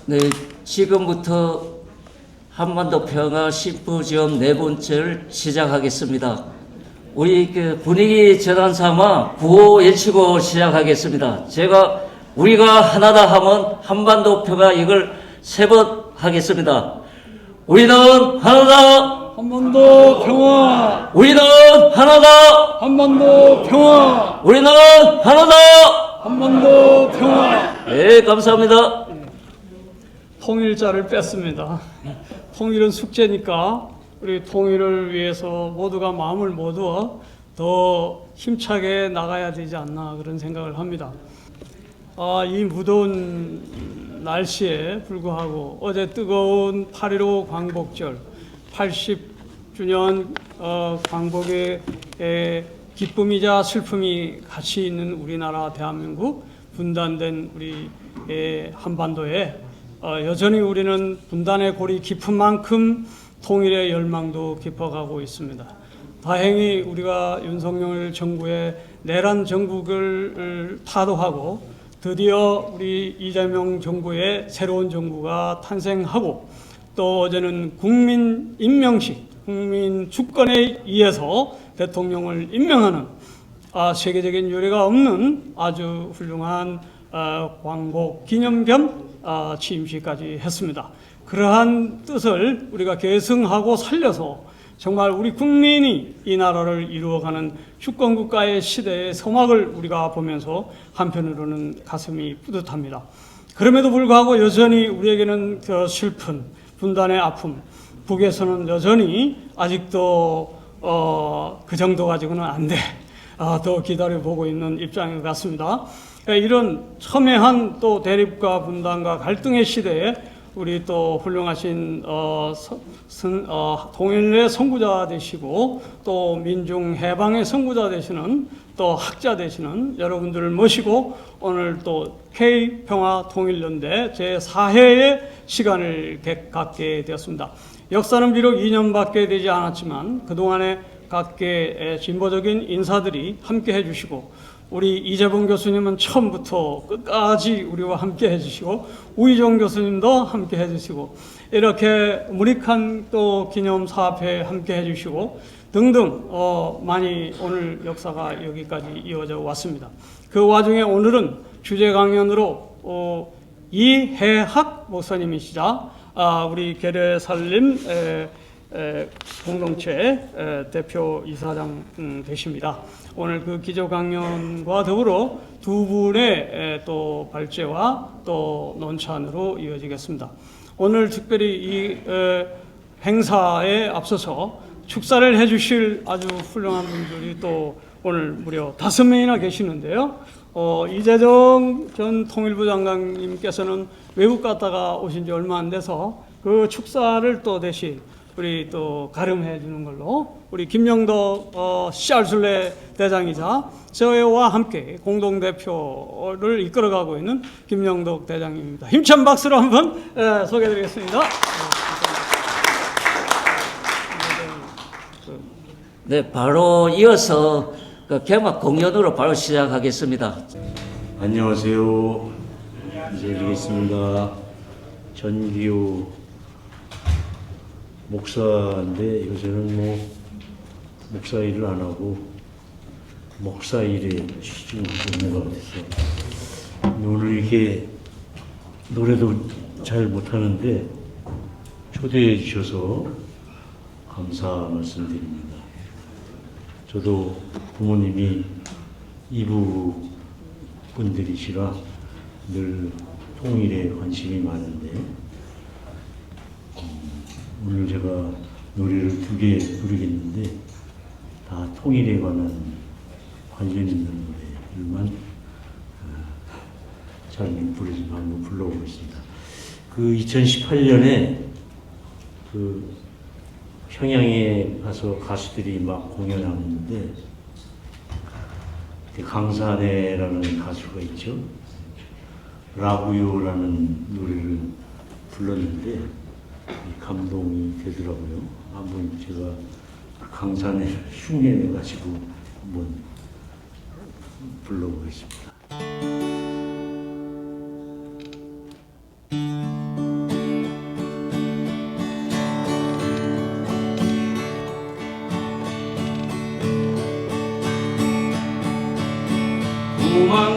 네, 지금부터 한반도 평화 심포지엄 네 번째를 시작하겠습니다. 우리 분위기 전환 삼아 구호 외치고 시작하겠습니다. 우리가 하나다 하면 한반도 평화 이걸 세 번 하겠습니다. 우리는 하나다. 한반도 평화. 우리는 하나다. 한반도 평화. 우리는 하나다. 한반도 평화. 네, 감사합니다. 통일자를 뺐습니다. 통일은 숙제니까 우리 통일을 위해서 모두가 마음을 모두어 더 힘차게 나가야 되지 않나 그런 생각을 합니다. 이 무더운 날씨에 불구하고 어제 뜨거운 8.15 광복절 80주년 광복의 기쁨이자 슬픔이 같이 있는 우리나라 대한민국 분단된 우리 한반도에 여전히 우리는 분단의 골이 깊은 만큼 통일의 열망도 깊어가고 있습니다. 다행히 우리가 윤석열 정부의 내란 정국을 타도하고 드디어 우리 이재명 정부의 새로운 정부가 탄생하고 또 어제는 국민 임명식, 국민 주권에 의해서 대통령을 임명하는 세계적인 유례가 없는 아주 훌륭한 광복 기념 겸 취임식까지 했습니다. 그러한 뜻을 우리가 계승하고 살려서 정말 우리 국민이 이 나라를 이루어가는 주권국가의 시대의 서막을 우리가 보면서 한편으로는 가슴이 뿌듯합니다. 그럼에도 불구하고 여전히 우리에게는 그 슬픈 분단의 아픔, 북에서는 여전히 아직도 그 정도 가지고는 안 돼. 더 기다려보고 있는 입장인 것 같습니다. 이런 첨예한 또 대립과 분단과 갈등의 시대에 우리 또 훌륭하신 통일의 선구자 되시고 또 민중 해방의 선구자 되시는 또 학자 되시는 여러분들을 모시고 오늘 또 K평화통일연대 제4회의 시간을 갖게 되었습니다. 역사는 비록 2년밖에 되지 않았지만 그동안에 각계의 진보적인 인사들이 함께 해주시고 우리 이재봉 교수님은 처음부터 끝까지 우리와 함께 해주시고 우희정 교수님도 함께 해주시고 이렇게 무익한 또 기념사업회 함께 해주시고 등등 많이 오늘 역사가 여기까지 이어져 왔습니다. 그 와중에 오늘은 주제 강연으로 이해학 목사님이시자 우리 계례살림 공동체 대표 이사장 되십니다. 오늘 그 기조 강연과 더불어 두 분의 또 발제와 또 논찬으로 이어지겠습니다. 오늘 특별히 이 행사에 앞서서 축사를 해주실 아주 훌륭한 분들이 또 오늘 무려 5명이나 계시는데요. 이재정 전 통일부 장관님께서는 외국 갔다가 오신 지 얼마 안 돼서 그 축사를 또 대신 우리 또 가름해 주는 걸로 우리 김영덕 씨알술래 대장이자 저와 함께 공동대표를 이끌어가고 있는 김영덕 대장입니다. 힘찬 박수로 한번 소개해드리겠습니다. 네, 바로 이어서 개막 공연으로 바로 시작하겠습니다. 안녕하세요. 인사드리겠습니다. 전기호 목사인데 요새는 목사 일을 안 하고 목사 일에 치중하고 있는 것 같아서 오늘 이렇게 노래도 잘 못하는데 초대해 주셔서 감사 말씀드립니다. 저도 부모님이 이부 분들이시라 늘 통일에 관심이 많은데 오늘 제가 노래를 2개 부르겠는데 다 통일에 관한 관련 있는 노래들만 잘 부르지만 한번 불러보겠습니다. 그 2018년에 그 평양에 가서 가수들이 막 공연하는데 강산해라는 가수가 있죠. 라구요라는 노래를 불렀는데 감동이 되더라고요. 한번 제가 강산에 흉내내가지고 한번 불러보겠습니다.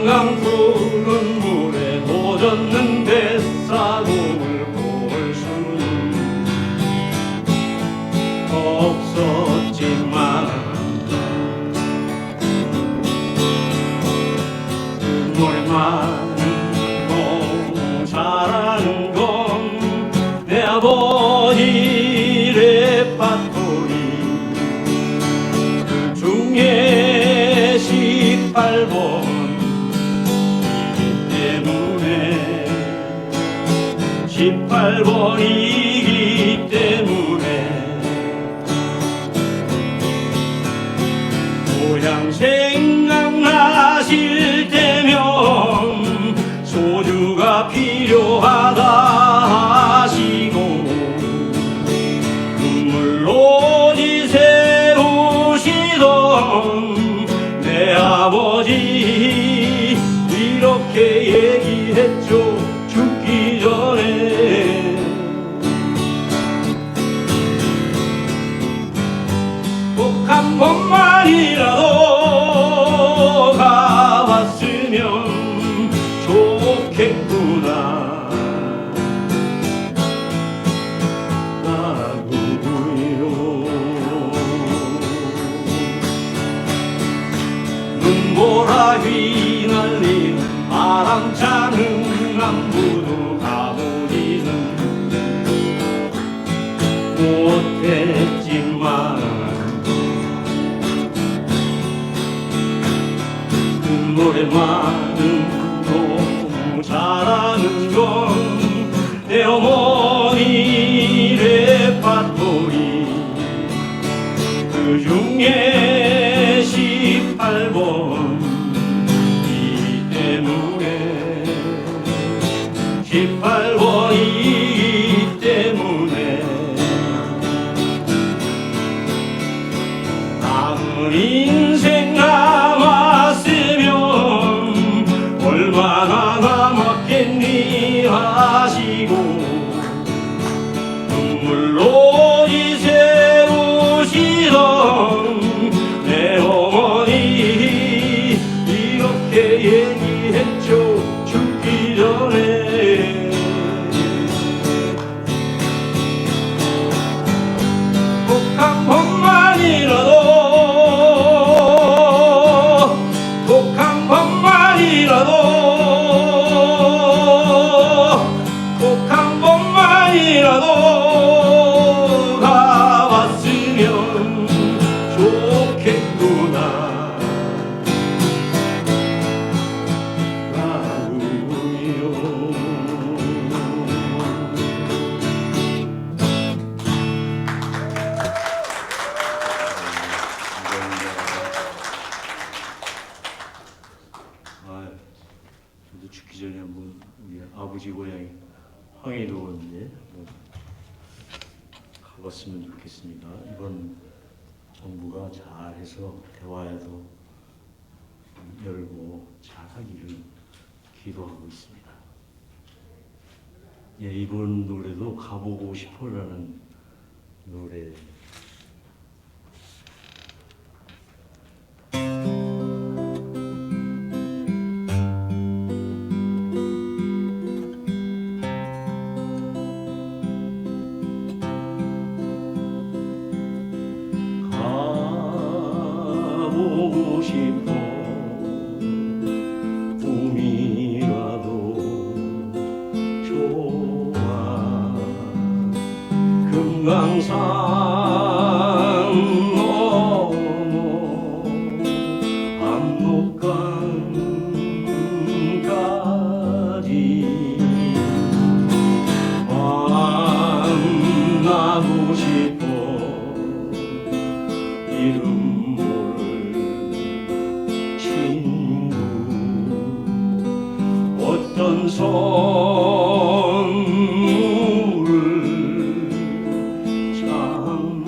낭낭 푸른 물에 젖었는 뱃사공을 볼 수는 없었지만 노래만 너무 잘하는 건 내 아버지 레파토리 그 중에 18번이기 때문에 18번이기 때문에 고향 생각나실 때면 소주가 필요하다 하시고 눈물로 지새우시던 내 아버지 이렇게 얘기했죠. 죽기 전에 꼭 한 번만이라도 가봤으면 좋겠구나 라고요. 눈보라 휘날리는 바람차는 남부도 가보지는 못했지만 그 노래만은 너무 잘하는 건 내 어머니 레파토리 그 중에 18번이기 때문에 18번이기 때문에 남은 인생 남았으면 얼마나 남았겠니 하시고 눈물로 지새우시던 내 어머니 이렇게 얘기했죠. 죽기 전에 꼭 한 번만이라도 꼭 한 번만이라도 꼭 한 번만이라도 가봤으면 좋겠구나 라고요. 아, 저도 죽기 전에 한번 우리 아버지 고향이 황해도인데 한번 가봤으면 좋겠습니다. 이번 정부가 잘해서 대화에도 열고 잘하기를 기도하고 있습니다. 예, 이번 노래도 가보고 싶어라는 노래. 가보고 싶어 꿈이라도 좋아 금강산 넘어 압록강까지 만나고 싶어 이름 모를 친구 어떤 선물을 참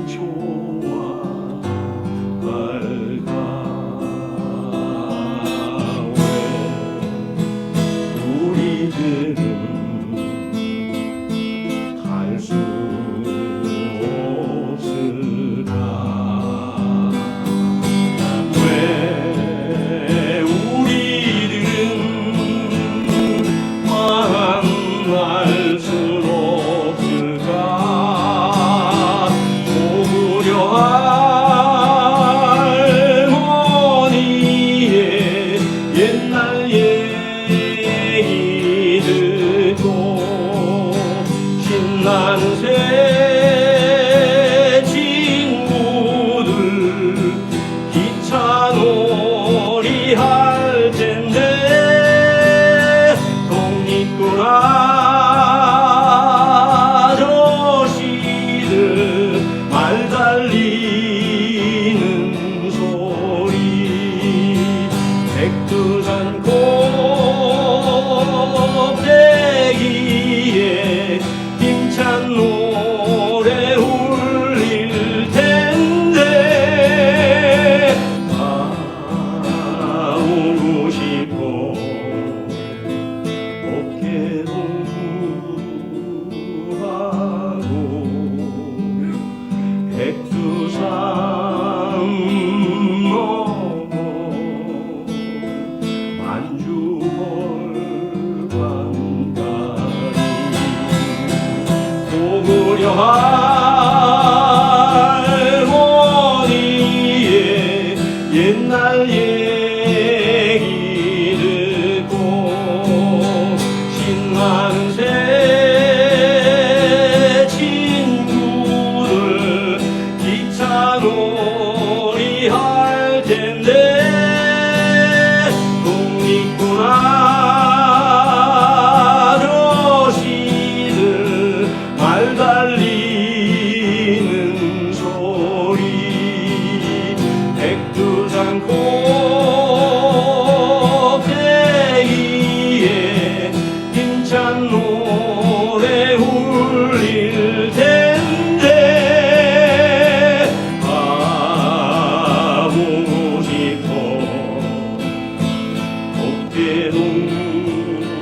신나는 새 친구들 기차 놀이 할 텐데 독립군 아저씨들 말 달리는 소리 백두산 꼭대기에 힘찬 노래 울릴 텐데 가보고 싶어 어깨 동무하고 백두산 넘어 만주벌관까지 고구려 할머니의 옛날 얘기 듣고 신나는 새 친구들 기차 놀이 할 텐데 독립군 아저씨들 말 달리는 소리 백두산 꼭대기에 힘찬 노래 울릴 텐데 가보고 싶어 어깨 동무하고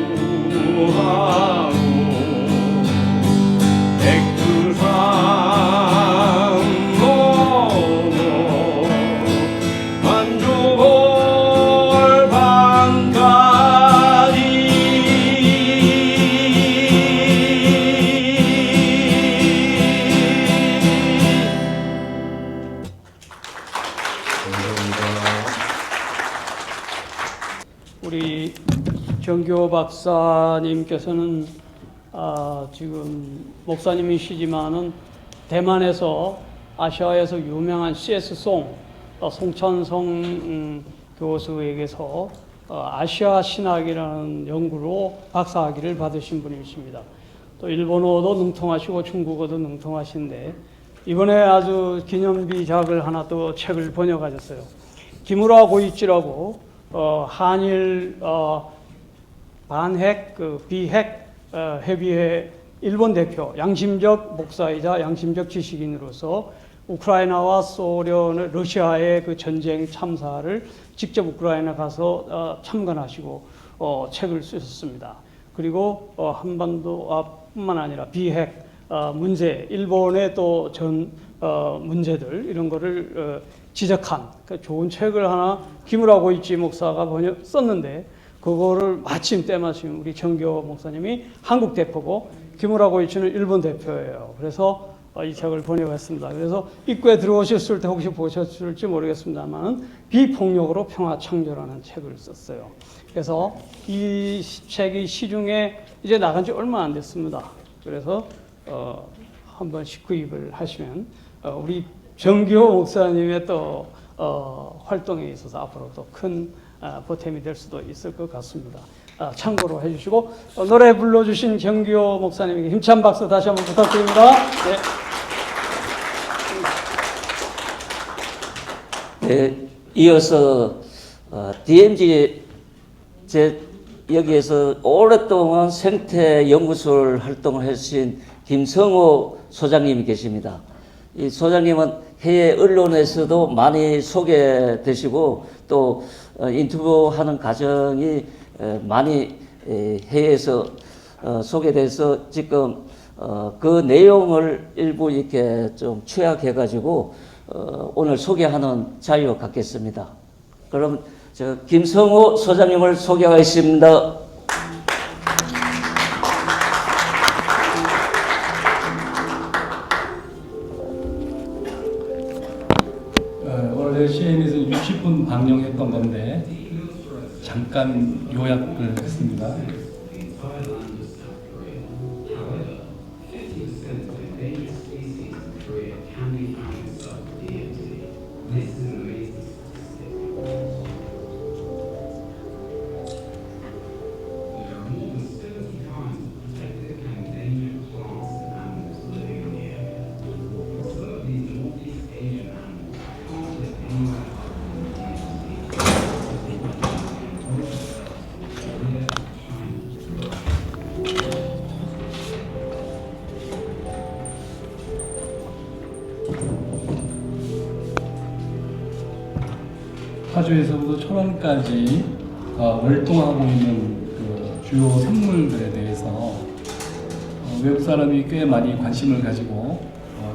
백두산 넘어 우리 정교 박사님께서는 지금 목사님이시지만은 대만에서 아시아에서 유명한 CS 송 송찬성 교수에게서 아시아 신학이라는 연구로 박사학위를 받으신 분이십니다. 또 일본어도 능통하시고 중국어도 능통하신데 이번에 아주 기념비작을 하나 또 책을 번역하셨어요. 기무라 고이치라고 한일 반핵 비핵 협의회 일본 대표 양심적 목사이자 양심적 지식인으로서 우크라이나와 소련의 러시아의 그 전쟁 참사를 직접 우크라이나 가서 참관하시고 책을 쓰셨습니다. 그리고 한반도뿐만 아니라 비핵 문제, 일본의 또 전 문제들 이런 거를 지적한 그 좋은 책을 하나 기무라 고이치 목사가 썼는데 그거를 마침 때마침 우리 정교 목사님이 한국 대표고 기무라 고이치는 일본 대표예요. 그래서 이 책을 번역했습니다. 그래서 입구에 들어오셨을 때 혹시 보셨을지 모르겠습니다만 비폭력으로 평화 창조라는 책을 썼어요. 그래서 이 책이 시중에 이제 나간 지 얼마 안 됐습니다. 그래서 한 번씩 구입을 하시면 우리 정교 목사님의 또 활동에 있어서 앞으로 또 큰 보탬이 될 수도 있을 것 같습니다. 참고로 해주시고 노래 불러주신 정교 목사님에게 힘찬 박수 다시 한번 부탁드립니다. 네. 네, 이어서 DMZ 여기에서 오랫동안 생태 연구소를 활동을 하신 김성호 소장님이 계십니다. 이 소장님은 해외 언론에서도 많이 소개되시고 또 인터뷰하는 과정이 많이 해외에서 소개돼서 지금 그 내용을 일부 이렇게 좀 취약해가지고 오늘 소개하는 자유 갖겠습니다. 그럼 저 김성호 소장님을 소개하겠습니다. 원래 CN에서 60분 방영했던 건데 잠깐 요약을 했습니다. 파주에서부터 철원까지 월동하고 있는 그 주요 생물들에 대해서 외국 사람이 꽤 많이 관심을 가지고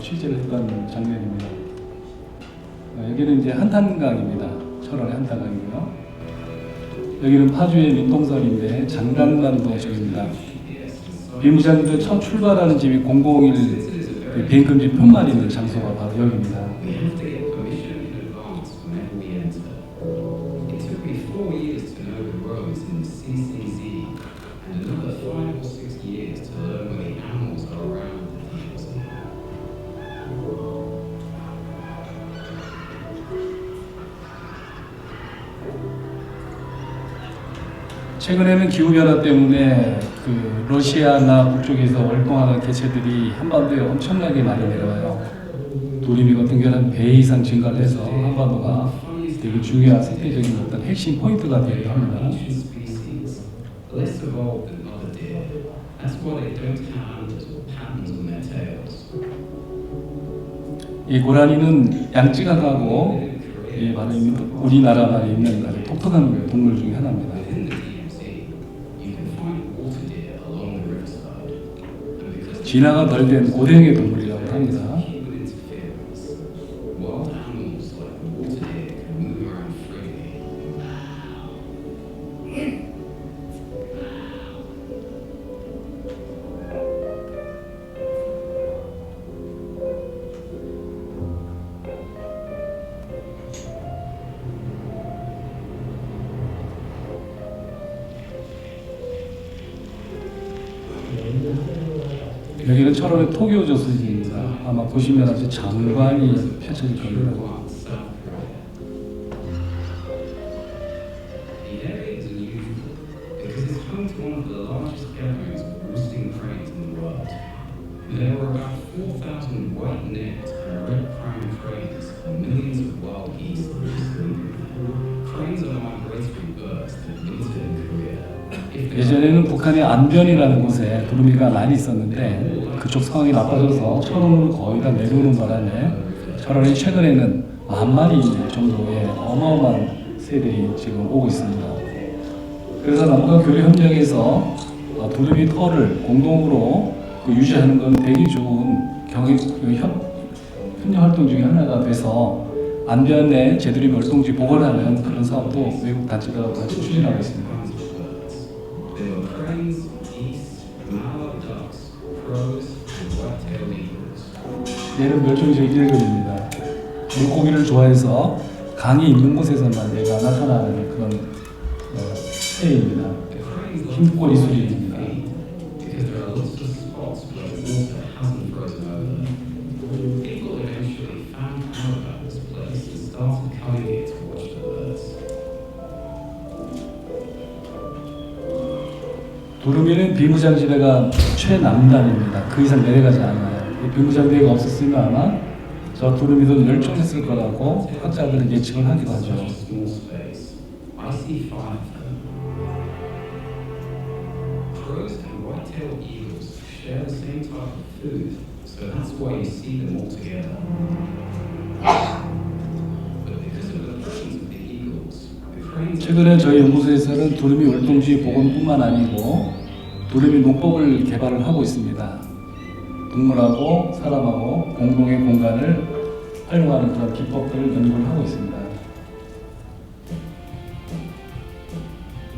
취재를 했던 장면입니다. 여기는 이제 한탄강입니다. 철원의 한탄강이고요. 여기는 파주의 민동선인데 장강만도 저입니다. 비무장들 처음 출발하는 집이 001 비행금지 편만 있는 장소가 바로 여기입니다. 최근에는 기후변화 때문에 그 러시아나 북쪽에서 활동하는 개체들이 한반도에 엄청나게 많이 내려와요. 도리미 같은 경우는 배 이상 증가를 해서 한반도가 되게 중요한 생태적인 어떤 핵심 포인트가 되기도 합니다. 이 고라니는 양찌각하고 바로 우리나라만에 있는 아주 독특한 동물 중에 하나입니다. 진화가 덜 된 고대형의 동물이라고 합니다. 여기는 철원의 토교 저수지입니다. 아마 보시면 아주 장관이 펼쳐질 겁니다. There were about 4,000 white-necked and red-crowned cranes and millions of wild geese. Cranes are migratory birds that winter in Korea. 예전에는 북한의 안변이라는 곳에 두루미가 많이 있었는데 그쪽 상황이 나빠져서 철원으로 거의 다 내려오는 바람에 철원에 최근에는 10,000마리 정도의 어마어마한 새들이 지금 오고 있습니다. 그래서 남북한 교류 협력에서 두루미 털을 공동으로 유지하는 건 되게 좋은 협력 활동 중에 하나가 돼서 안변에 제두림 월동지 보관하는 그런 사업도 외국 단체들하고 같이 추진하고 있습니다. 얘는 멸종위기 1급입니다. 물고기를 좋아해서 강이 있는 곳에서만 얘가 나타나는 그런 새입니다. 흰꼬리 수리입니다. 두루미는 비무장지대가 최남단입니다. 그 이상 내려가지 않아요. 비무장지대가 없었으면 아마 저 두루미도 멸종했을 거라고 학자들은 예측을 하기도 하죠. 최근에 저희 연구소에서는 두루미 월동지 복원뿐만 아니고 두루미 농법을 개발을 하고 있습니다. 동물하고 사람하고 공동의 공간을 활용하는 그런 기법들을 연구를 하고 있습니다.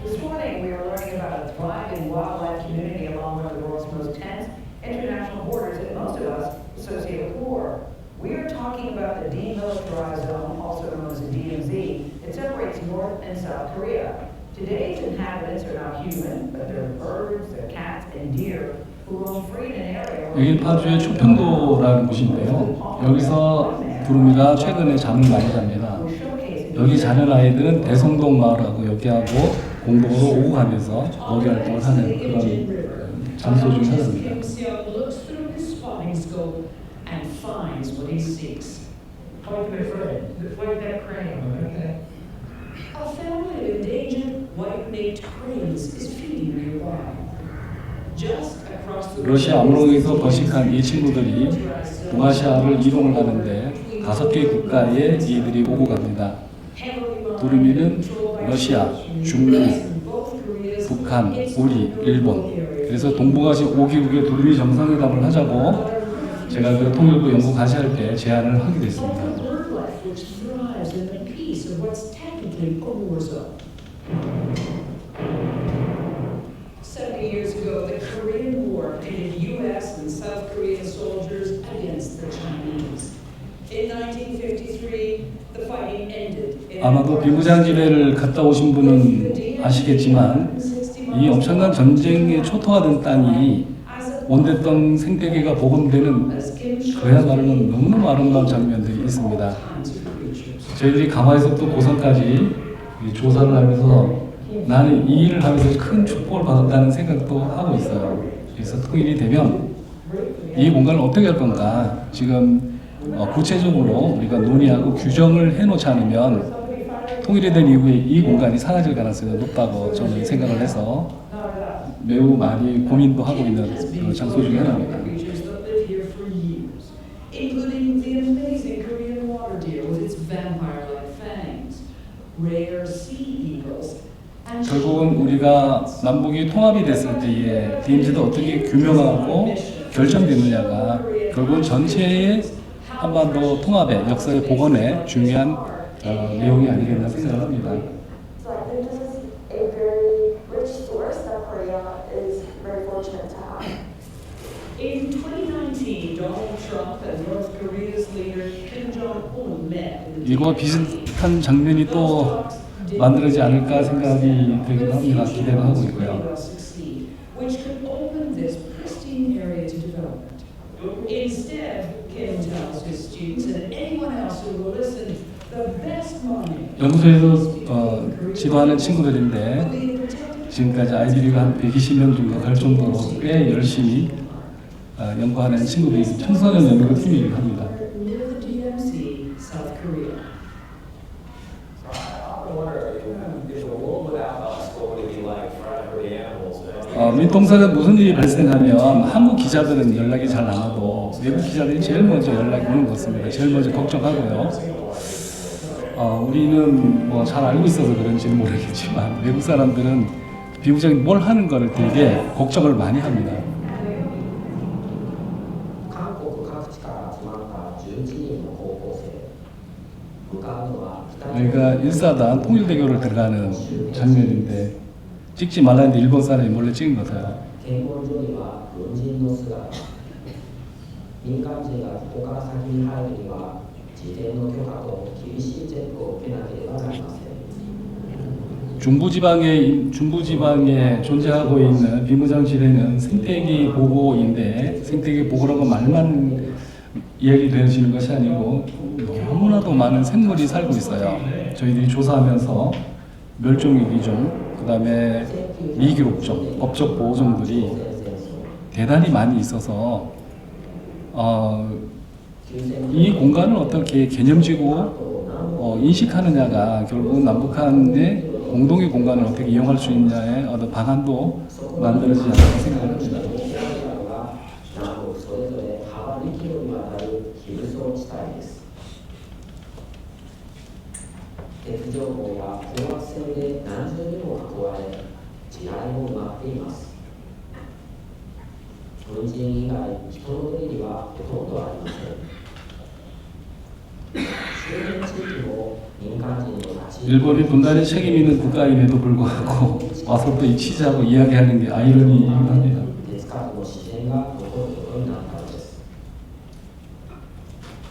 This morning we are learning about a thriving wildlife community along one of the world's most tense international borders that most of us associate with war. We are talking about the demilitarized zone, also known as the DMZ. It separates North and South Korea. Today's inhabitants are not human, but they're birds, they're cats, and deer who roam free in an area. 여기는 파주의 초평도라는 곳인데요. 여기서 두루미가 최근에 잠을 많이 잡니다. 여기 자는 아이들은 대성동 마을하고 여기하고 공동으로 오고 가면서 먹이 활동을 하는 그런 장소 중 하나입니다. And finds what he seeks. Point their friend. Point that crane. Okay. A family of endangered white-naped cranes is feeding nearby. Just across the 러시아 암록에서 번식한 이 친구들이 동아시아를 이동을 하는데 5개 국가에 이들이 오고 갑니다. heavily 두루미는 러시아, 중국, 북한, 우리, 일본. 그래서 동북아시아 5개국의 두루미 정상회담을 하자고 제가 그 통일부 연구 가시할 때 제안을 하게 됐습니다. word life which thrives in the peace of what's technically a war zone. 70 years ago, the Korean War pitted U.S. and South Korean soldiers against the Chinese. In 1953, the fighting ended. 아마도 비무장지대를 갔다 오신 분은 아시겠지만 이 엄청난 전쟁에 초토화된 땅이 온대땅 생태계가 복원되는 그야말로 너무너무 아름다운 장면들이 있습니다. 저희들이 강화에서부터 고성까지 조사를 하면서 나는 이 일을 하면서 큰 축복을 받았다는 생각도 하고 있어요. 그래서 통일이 되면 이 공간을 어떻게 할 건가 지금 구체적으로 우리가 논의하고 규정을 해놓지 않으면 통일이 된 이후에 이 공간이 사라질 가능성이 높다고 저는 생각을 해서 매우 많이 고민도 하고 있는 장소 중에 하나입니다. Creatures that live here for years, including the amazing Korean water deer with its vampire-like fangs, rare sea eagles, and 결국은 우리가 남북이 통합이 됐을 때에 DMZ도 어떻게 규명하고 결정되느냐가 결국은 전체의 한반도 통합의 역사의 복원에 중요한 내용이 아니겠나 생각을 합니다. So I think this is a very rich source that Korea is very fortunate to have. In 2019, Donald Trump and North Korea's leader Kim Jong-un met. 이거 비슷한 장면이 또 만들어지지 않을까 생각이 들기도 합니다. 기대를 하고 있고요. Which could open this pristine area to development. Instead, Kim tells his students and anyone else who will listen, the best money 연구소에서 지도하는 친구들인데 지금까지 아이비리가 한 120명 정도 갈 정도로 꽤 열심히 연구하는 친구들이 청소년 연구팀이기도 합니다. near the DMZ, South Korea. 민통사가 무슨 일이 발생하면 한국 기자들은 연락이 잘 안 와도 외국 기자들이 제일 먼저 연락이 오는 것 같습니다. 제일 먼저 걱정하고요. 우리는 뭐 잘 알고 있어서 그런지는 모르겠지만 외국 사람들은 비무장이 뭘 하는 거를 되게 걱정을 많이 합니다. 韓国各地から集まった11人の高校生向かうのは北 저희가 일사단 통일대교를 들어가는 장면인데 찍지 말라는데 일본 사람이 몰래 찍은 것 같아요. 検問所には軍人の姿民間人がここから先に入るには事前の許可と厳しいチェックを受けなければなりません 중부지방에 존재하고 있는 비무장지대는 생태계 보고인데 생태계 보고라고 말만 이야기되어지는 것이 아니고 너무나도 많은 생물이 살고 있어요. 저희들이 조사하면서 멸종위기종, 그 다음에 미기록종, 법적 보호종들이 대단히 많이 있어서 이 공간을 어떻게 개념지고 인식하느냐가 결국은 남북한의 공동의 공간을 어떻게 이용할 수 있냐의 어떤 방안도 만들어지지 않을까 생각을 합니다. 南北それぞれ幅2キロにわたる非武装地帯です鉄条網や高圧線で何重にも囲われ地雷も埋まっています軍人以外人の出入りはほとんどありません周辺地域も民間人の立ち入り 일본이 분단의 책임 있는 국가임에도 불구하고 와서 또 이 취재하고 이야기하는 게 아이러니이기도 합니다. 手つかずの自然が残ることになったのです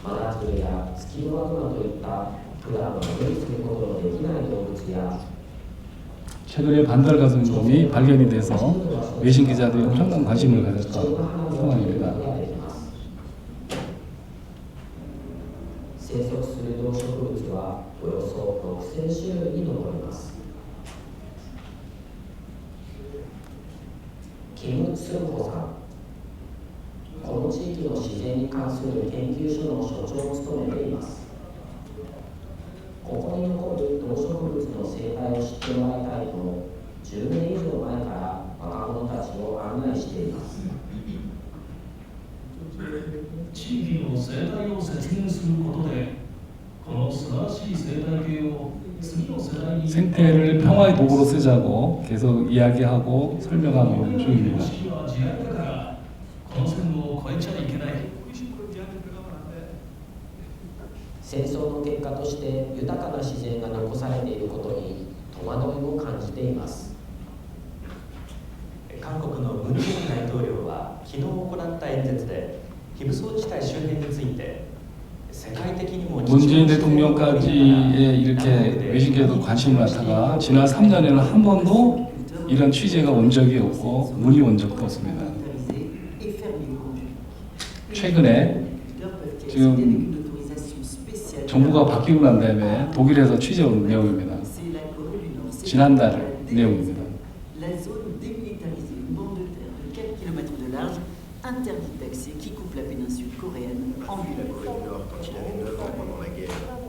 マナツルやツキノワグマといった普段は目にすることのできない動物や 최근에 반달 가슴곰이 발견이 돼서 외신 기자들이 엄청난 관심을 가졌던 상황입니다. 生息する動植物はおよそ6000種類に上りますキム・スンホさんこの地域の自然に関する研究所の所長を務めていますここに残る動植物の生態を知ってもらいたいと10年以上前から若者たちを案内しています地域の生態を説明することでこの素晴らしい生態系を 생태를 평화의 도구로 쓰자고 계속 이야기하고 설명하고 있는 중입니다. 戦争の結果として豊かな自然が残されていることに戸惑いを感じています。韓国のムン・ジェイン大統領は昨日行った演説で非武装地帯周辺について世界的にも 문재인 대통령까지 이렇게 외신계에도 관심을 갖다가 지난 3년에는 한 번도 이런 취재가 온 적이 없고 문의 온 적도 없습니다. 최근에 지금 정부가 바뀌고 난 다음에 독일에서 취재 온 내용입니다. 지난달 내용입니다.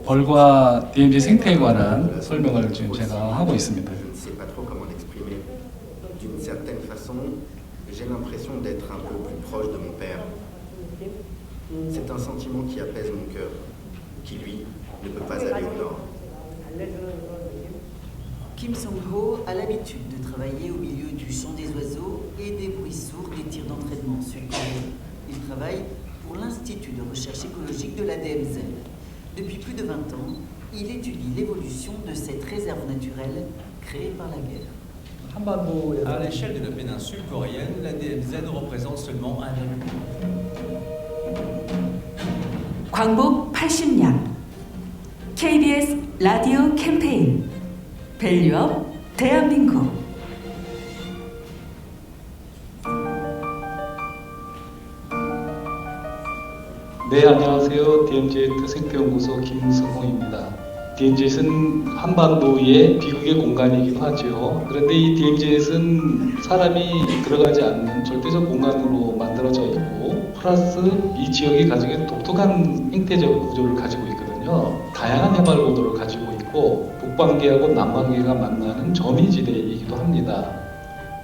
벌과 DMZ 생태에 관한 설명을 지금 제가 하고 있습니다. D'une certaine façon, j'ai l'impression d'être un peu plus proche de mon père. C'est un sentiment qui apaise mon cœur, qui lui ne peut pas aller au nord. Kim Song-ho a l'habitude de travailler au milieu du chant des oiseaux et des bruits sourds des tirs d'entraînement sud-coréens. Il travaille pour l'Institut de recherche écologique de la DMZ. Depuis plus de 20 ans, il étudie l'évolution de cette réserve naturelle créée par la guerre. À l'échelle de la péninsule coréenne, la DMZ représente seulement 1,8%. 광복 80년 KBS 라디오 캠페인 밸류업 대한민국. 네, 안녕하세요. DMZ 생태연구소 김승호입니다. DMZ는 한반도의 비극의 공간이기도 하죠. 그런데 이 DMZ는 사람이 들어가지 않는 절대적 공간으로 만들어져 있고 플러스 이 지역이 가지고 독특한 생태적 구조를 가지고 있거든요. 다양한 해발 고도를 가지고 있고 북반기하고 남반기가 만나는 저미지대이기도 합니다.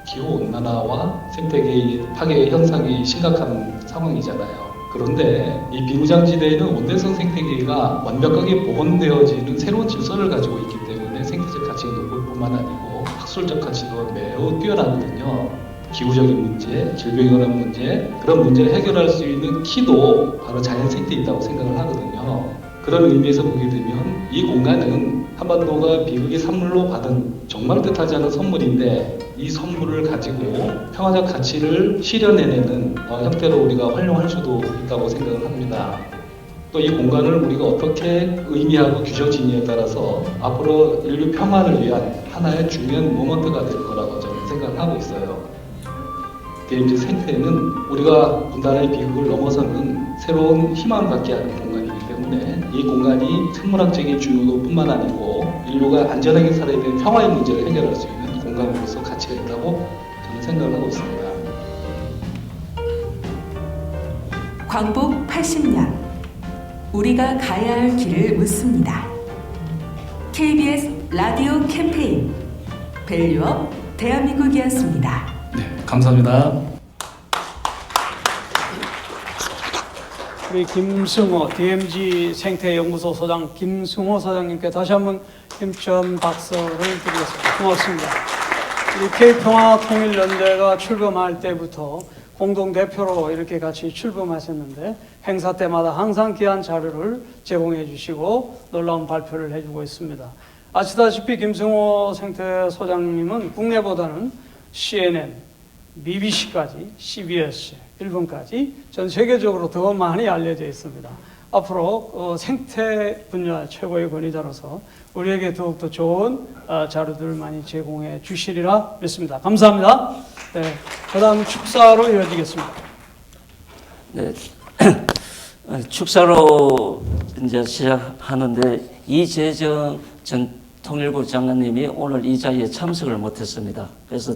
기후온난화와 생태계 파괴 현상이 심각한 상황이잖아요. 그런데 이 비무장지대에는 온대성 생태계가 완벽하게 복원되어지는 새로운 질서를 가지고 있기 때문에 생태적 가치가 높을 뿐만 아니고 학술적 가치도 매우 뛰어나거든요. 기후적인 문제, 질병에 관한 문제, 그런 문제를 해결할 수 있는 키도 바로 자연 생태에 있다고 생각을 하거든요. 그런 의미에서 보게 되면 이 공간은 한반도가 비극의 산물로 받은 정말 뜻하지 않은 선물인데 이 선물을 가지고 평화적 가치를 실현해내는 형태로 우리가 활용할 수도 있다고 생각을 합니다. 또 이 공간을 우리가 어떻게 의미하고 규정짓느냐에 따라서 앞으로 인류 평화를 위한 하나의 중요한 모먼트가 될 거라고 저는 생각을 하고 있어요. DMZ 생태는 우리가 분단의 비극을 넘어서는 새로운 희망을 갖게 하는 공간이기 때문에 이 공간이 생물학적인 중요도뿐만 아니고 인류가 안전하게 살아야 되는 평화의 문제를 해결할 수 있는 공간으로서 가치가 있다고 저는 생각을 하고 있습니다. 광복 80년 우리가 가야 할 길을 묻습니다. KBS 라디오 캠페인 밸류업 대한민국이었습니다. 네, 감사합니다. 우리 김승호 DMZ 생태연구소 소장 김승호 소장님께 다시 한번 힘찬 박수를 드리겠습니다. 고맙습니다. 우리 K평화통일연대가 출범할 때부터 공동대표로 이렇게 같이 출범하셨는데 행사 때마다 항상 귀한 자료를 제공해 주시고 놀라운 발표를 해주고 있습니다. 아시다시피 김승호 생태소장님은 국내보다는 CNN, BBC까지, CBS, 일본까지 전 세계적으로 더 많이 알려져 있습니다. 앞으로 생태 분야 최고의 권위자로서 우리에게 더욱더 좋은 자료들을 많이 제공해 주시리라 믿습니다. 감사합니다. 네, 그 다음 축사로 이어지겠습니다. 네, 축사로 이제 시작하는데 이재정 전 통일부 장관님이 오늘 이 자리에 참석을 못했습니다. 그래서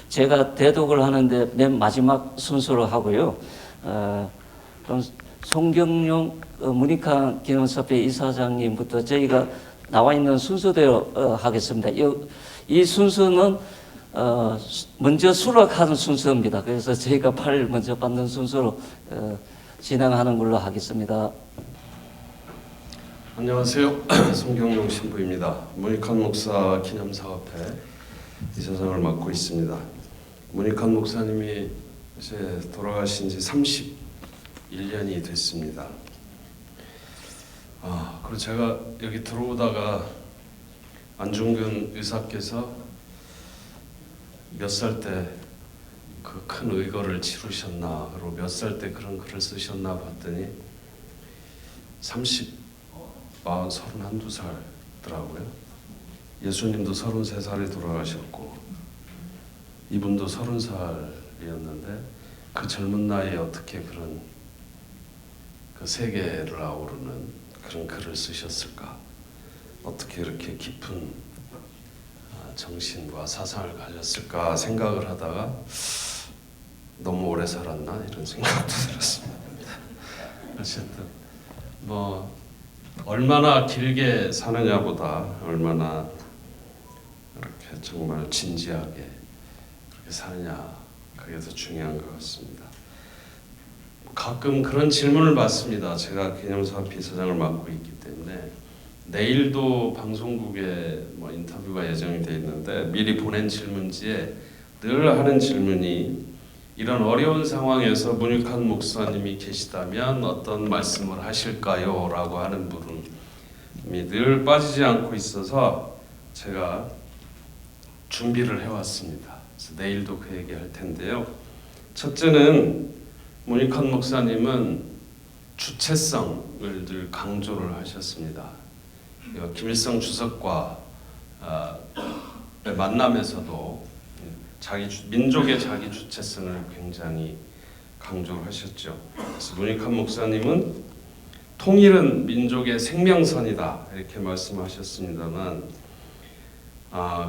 제가 대독을 하는데 맨 마지막 순서로 하고요. 그럼 송경용 문익환 기념사업회 이사장님부터 저희가 나와 있는 순서대로 하겠습니다. 이 순서는 먼저 수락하는 순서입니다. 그래서 저희가 팔 먼저 받는 순서로 진행하는 걸로 하겠습니다. 안녕하세요. 송경용 신부입니다. 문익환 목사 기념사업회 이사장을 맡고 있습니다. 문익환 목사님이 이제 돌아가신 지 31년이 됐습니다. 그리고 제가 여기 들어오다가 안중근 의사께서 몇 살 때 그 큰 의거를 치르셨나, 그리고 몇 살 때 그런 글을 쓰셨나 봤더니 32살더라고요. 예수님도 33살에 돌아가셨고 이분도 30살이었는데 그 젊은 나이에 어떻게 그런 그 세계를 아우르는 그런 글을 쓰셨을까? 어떻게 이렇게 깊은 정신과 사상을 가졌을까 생각을 하다가 너무 오래 살았나 이런 생각도 들었습니다. 어쨌든 뭐 얼마나 길게 사느냐보다 얼마나 이렇게 정말 진지하게 그렇게 사느냐, 그게 더 중요한 것 같습니다. 가끔 그런 질문을 받습니다. 제가 기념사업회 이사장을 맡고 있기 때문에 내일도 방송국에 뭐 인터뷰가 예정이 돼 있는데 미리 보낸 질문지에 늘 하는 질문이 이런 어려운 상황에서 문익환 목사님이 계시다면 어떤 말씀을 하실까요? 라고 하는 물음이 늘 빠지지 않고 있어서 제가 준비를 해왔습니다. 그래서 내일도 그 얘기 할 텐데요. 첫째는 문익환 목사님은 주체성을 늘 강조를 하셨습니다. 김일성 주석과 만남에서도 민족의 자기 주체성을 굉장히 강조를 하셨죠. 그래서 문익환 목사님은 통일은 민족의 생명선이다 이렇게 말씀하셨습니다만,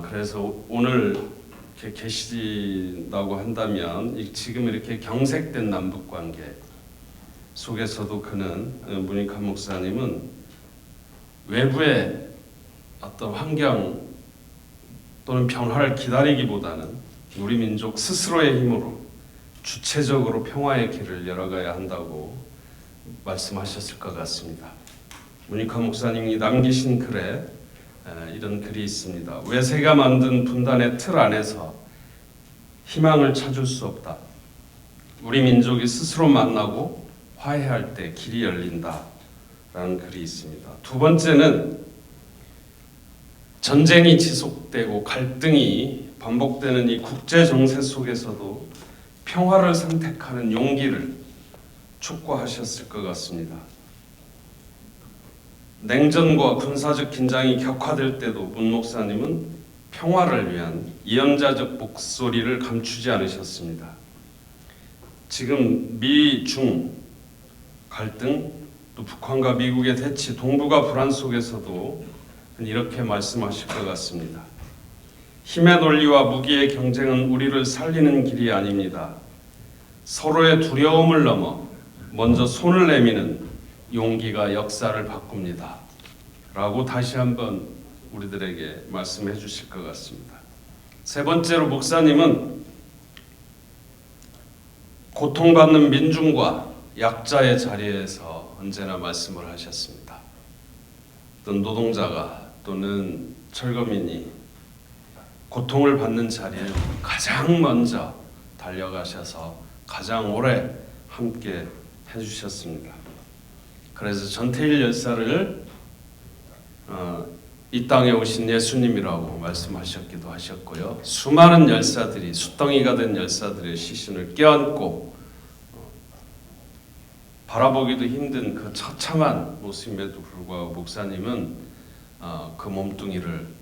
그래서 오늘 이렇게 계시다고 한다면 지금 이렇게 경색된 남북 관계 속에서도 그는 문익환 목사님은 외부의 어떤 환경 또는 변화를 기다리기보다는 우리 민족 스스로의 힘으로 주체적으로 평화의 길을 열어가야 한다고 말씀하셨을 것 같습니다. 문익환 목사님이 남기신 글에 이런 글이 있습니다. 외세가 만든 분단의 틀 안에서 희망을 찾을 수 없다. 우리 민족이 스스로 만나고 화해할 때 길이 열린다 라는 글이 있습니다. 두 번째는 전쟁이 지속되고 갈등이 반복되는 이 국제 정세 속에서도 평화를 선택하는 용기를 촉구하셨을 것 같습니다. 냉전과 군사적 긴장이 격화될 때도 문 목사님은 평화를 위한 예언자적 목소리를 감추지 않으셨습니다. 지금 미-중 갈등, 또 북한과 미국의 대치, 동북아 불안 속에서도 이렇게 말씀하실 것 같습니다. 힘의 논리와 무기의 경쟁은 우리를 살리는 길이 아닙니다. 서로의 두려움을 넘어 먼저 손을 내미는 용기가 역사를 바꿉니다. 라고 다시 한번 우리들에게 말씀해 주실 것 같습니다. 세 번째로 목사님은 고통받는 민중과 약자의 자리에서 언제나 말씀을 하셨습니다. 어떤 노동자가 또는 철거민이 고통을 받는 자리에 가장 먼저 달려가셔서 가장 오래 함께 해주셨습니다. 그래서 전태일 열사를 이 땅에 오신 예수님이라고 말씀하셨기도 하셨고요. 수많은 열사들이 수덩이가 된 열사들의 시신을 껴안고 바라보기도 힘든 그 처참한 모습임에도 불구하고 목사님은 그 몸뚱이를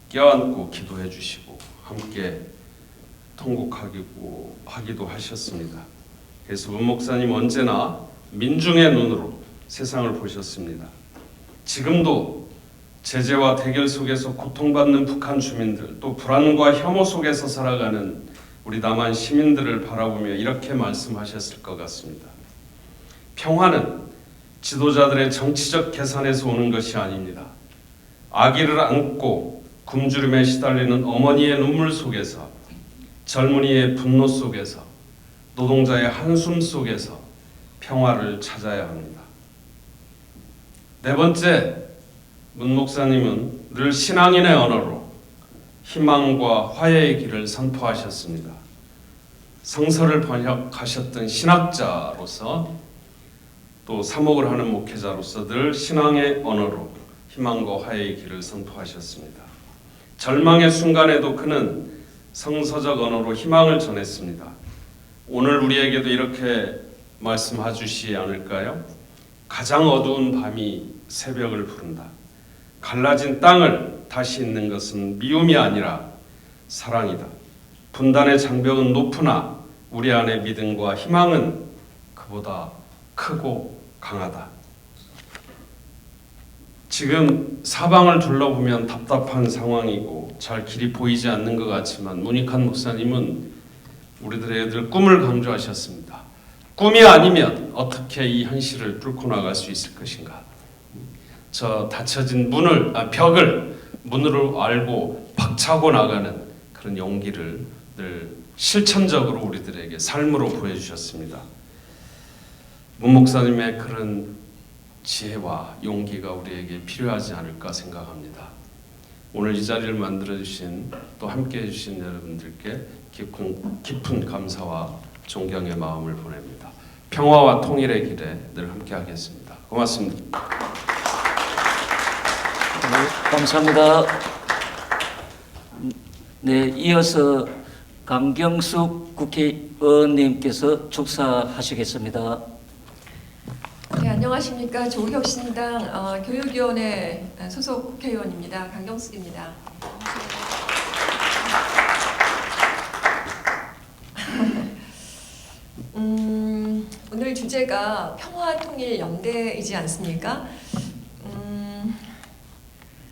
껴안고 기도해 주시고 함께 통곡하기도 하셨습니다. 그래서 문 목사님 언제나 민중의 눈으로 세상을 보셨습니다. 지금도 제재와 대결 속에서 고통받는 북한 주민들, 또 불안과 혐오 속에서 살아가는 우리 남한 시민들을 바라보며 이렇게 말씀하셨을 것 같습니다. 평화는 지도자들의 정치적 계산에서 오는 것이 아닙니다. 아기를 안고 굶주림에 시달리는 어머니의 눈물 속에서, 젊은이의 분노 속에서, 노동자의 한숨 속에서 평화를 찾아야 합니다. 네 번째, 문 목사님은 늘 신앙인의 언어로 희망과 화해의 길을 선포하셨습니다. 성서를 번역하셨던 신학자로서 또 사목을 하는 목회자로서 늘 신앙의 언어로 희망과 화해의 길을 선포하셨습니다. 절망의 순간에도 그는 성서적 언어로 희망을 전했습니다. 오늘 우리에게도 이렇게 말씀해 주시지 않을까요? 가장 어두운 밤이 새벽을 부른다. 갈라진 땅을 다시 잇는 것은 미움이 아니라 사랑이다. 분단의 장벽은 높으나 우리 안의 믿음과 희망은 그보다 크고 강하다. 지금 사방을 둘러보면 답답한 상황이고 잘 길이 보이지 않는 것 같지만 문익환 목사님은 우리들의 늘 꿈을 강조하셨습니다. 꿈이 아니면 어떻게 이 현실을 뚫고 나갈 수 있을 것인가. 저 닫혀진 벽을 문으로 알고 박차고 나가는 그런 용기를 늘 실천적으로 우리들에게 삶으로 보여주셨습니다. 문 목사님의 그런 지혜와 용기가 우리에게 필요하지 않을까 생각합니다. 오늘 이 자리를 만들어주신 또 함께해 주신 여러분들께 깊은 감사와 존경의 마음을 보냅니다. 평화와 통일의 길에 늘 함께하겠습니다. 고맙습니다. 네, 감사합니다. 네, 이어서 강경숙 국회의원님께서 축사하시겠습니다. 네, 안녕하십니까. 조국혁신당 교육위원회 소속 국회의원입니다. 강경숙입니다. 오늘 주제가 평화통일연대이지 않습니까?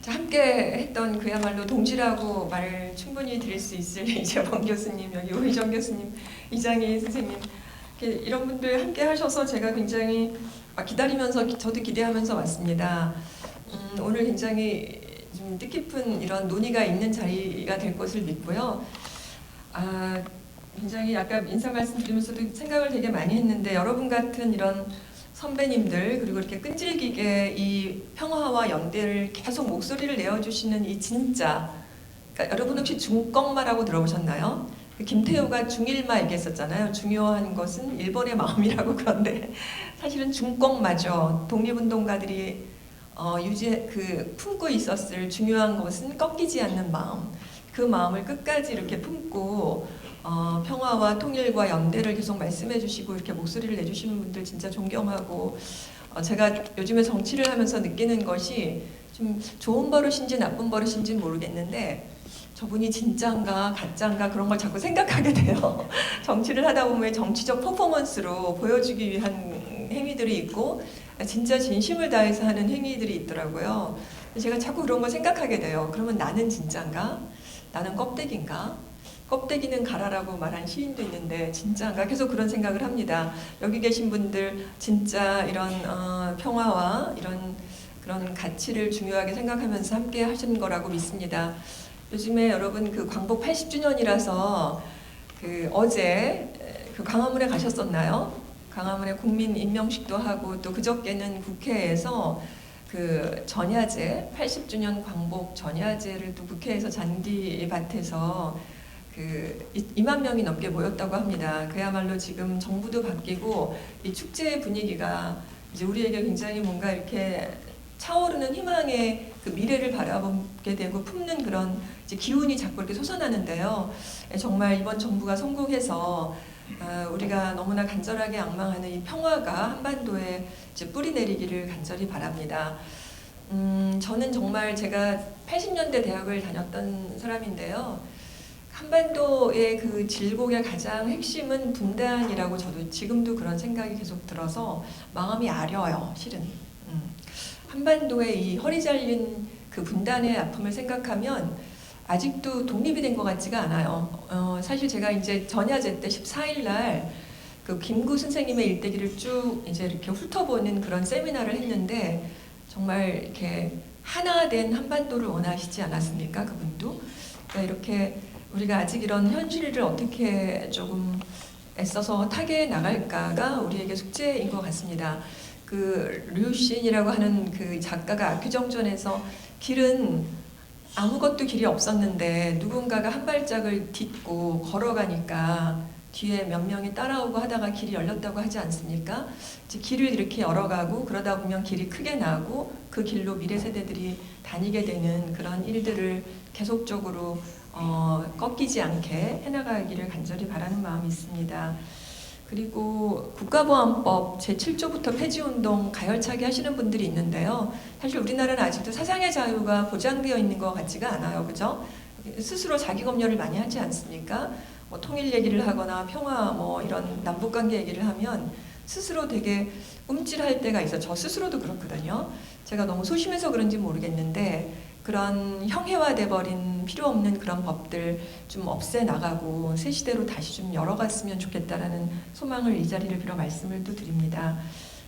함께 했던 그야말로 동지라고 말을 충분히 드릴 수 있을 이재범 교수님, 여기 오희정 교수님, 이장희 선생님 이런 분들 함께 하셔서 제가 굉장히 기다리면서 저도 기대하면서 왔습니다. 오늘 굉장히 좀 뜻깊은 이런 논의가 있는 자리가 될 것을 믿고요. 굉장히 아까 인사 말씀드리면서도 생각을 되게 많이 했는데 여러분 같은 이런 선배님들 그리고 이렇게 끈질기게 이 평화와 연대를 계속 목소리를 내어주시는 이 진짜 그러니까 여러분 혹시 중꺽마라고 들어보셨나요? 김태우가 중일마 얘기했었잖아요. 중요한 것은 일본의 마음이라고. 그런데 사실은 중꺽마죠. 독립운동가들이 품고 있었을 중요한 것은 꺾이지 않는 마음. 그 마음을 끝까지 이렇게 품고 평화와 통일과 연대를 계속 말씀해 주시고 이렇게 목소리를 내주시는 분들 진짜 존경하고 제가 요즘에 정치를 하면서 느끼는 것이 좀 좋은 버릇인지 나쁜 버릇인지는 모르겠는데 저분이 진짜인가 가짜인가 그런 걸 자꾸 생각하게 돼요. 정치를 하다 보면 정치적 퍼포먼스로 보여주기 위한 행위들이 있고 진짜 진심을 다해서 하는 행위들이 있더라고요. 제가 자꾸 그런 걸 생각하게 돼요. 그러면 나는 진짜인가? 나는 껍데기인가? 껍데기는 가라라고 말한 시인도 있는데 진짜인가? 계속 그런 생각을 합니다. 여기 계신 분들 진짜 이런 평화와 이런 그런 가치를 중요하게 생각하면서 함께 하시는 거라고 믿습니다. 요즘에 여러분 그 광복 80주년이라서 어제 광화문에 가셨었나요? 광화문에 국민 임명식도 하고 또 그저께는 국회에서 전야제 80주년 광복 전야제를 또 국회에서 잔디밭에서 2만 명이 넘게 모였다고 합니다. 그야말로 지금 정부도 바뀌고 이 축제의 분위기가 이제 우리에게 굉장히 뭔가 이렇게 차오르는 희망의 미래를 바라보게 되고 품는 그런 이제 기운이 자꾸 이렇게 솟아나는데요. 정말 이번 정부가 성공해서 우리가 너무나 간절하게 앙망하는 이 평화가 한반도에 이제 뿌리 내리기를 간절히 바랍니다. 저는 정말 제가 80년대 대학을 다녔던 사람인데요. 한반도의 그 질곡의 가장 핵심은 분단이라고 저도 지금도 그런 생각이 계속 들어서 마음이 아려요, 실은. 한반도의 이 허리 잘린 그 분단의 아픔을 생각하면 아직도 독립이 된 것 같지가 않아요. 사실 제가 이제 전야제 때 14일 날 그 김구 선생님의 일대기를 쭉 이제 이렇게 훑어보는 그런 세미나를 했는데 정말 이렇게 하나 된 한반도를 원하시지 않았습니까? 그분도. 그러니까 이렇게 우리가 아직 이런 현실을 어떻게 조금 애써서 타개해 나갈까가 우리에게 숙제인 것 같습니다. 그 류신이라고 하는 그 작가가 압구정전에서 길은 아무것도 길이 없었는데 누군가가 한 발짝을 딛고 걸어가니까 뒤에 몇 명이 따라오고 하다가 길이 열렸다고 하지 않습니까? 이제 길을 이렇게 열어가고 그러다 보면 길이 크게 나고 그 길로 미래 세대들이 다니게 되는 그런 일들을 계속적으로 꺾이지 않게 해나가기를 간절히 바라는 마음이 있습니다. 그리고 국가보안법 제7조부터 폐지운동 가열차게 하시는 분들이 있는데요. 사실 우리나라는 아직도 사상의 자유가 보장되어 있는 것 같지가 않아요. 그죠? 스스로 자기 검열을 많이 하지 않습니까? 뭐 통일 얘기를 하거나 평화 뭐 이런 남북관계 얘기를 하면 스스로 되게 움찔할 때가 있어요. 저 스스로도 그렇거든요. 제가 너무 소심해서 그런지 모르겠는데 그런 형해화돼 버린 필요 없는 그런 법들 좀 없애 나가고 새 시대로 다시 좀 열어갔으면 좋겠다라는 소망을 이 자리를 빌어 말씀을 또 드립니다.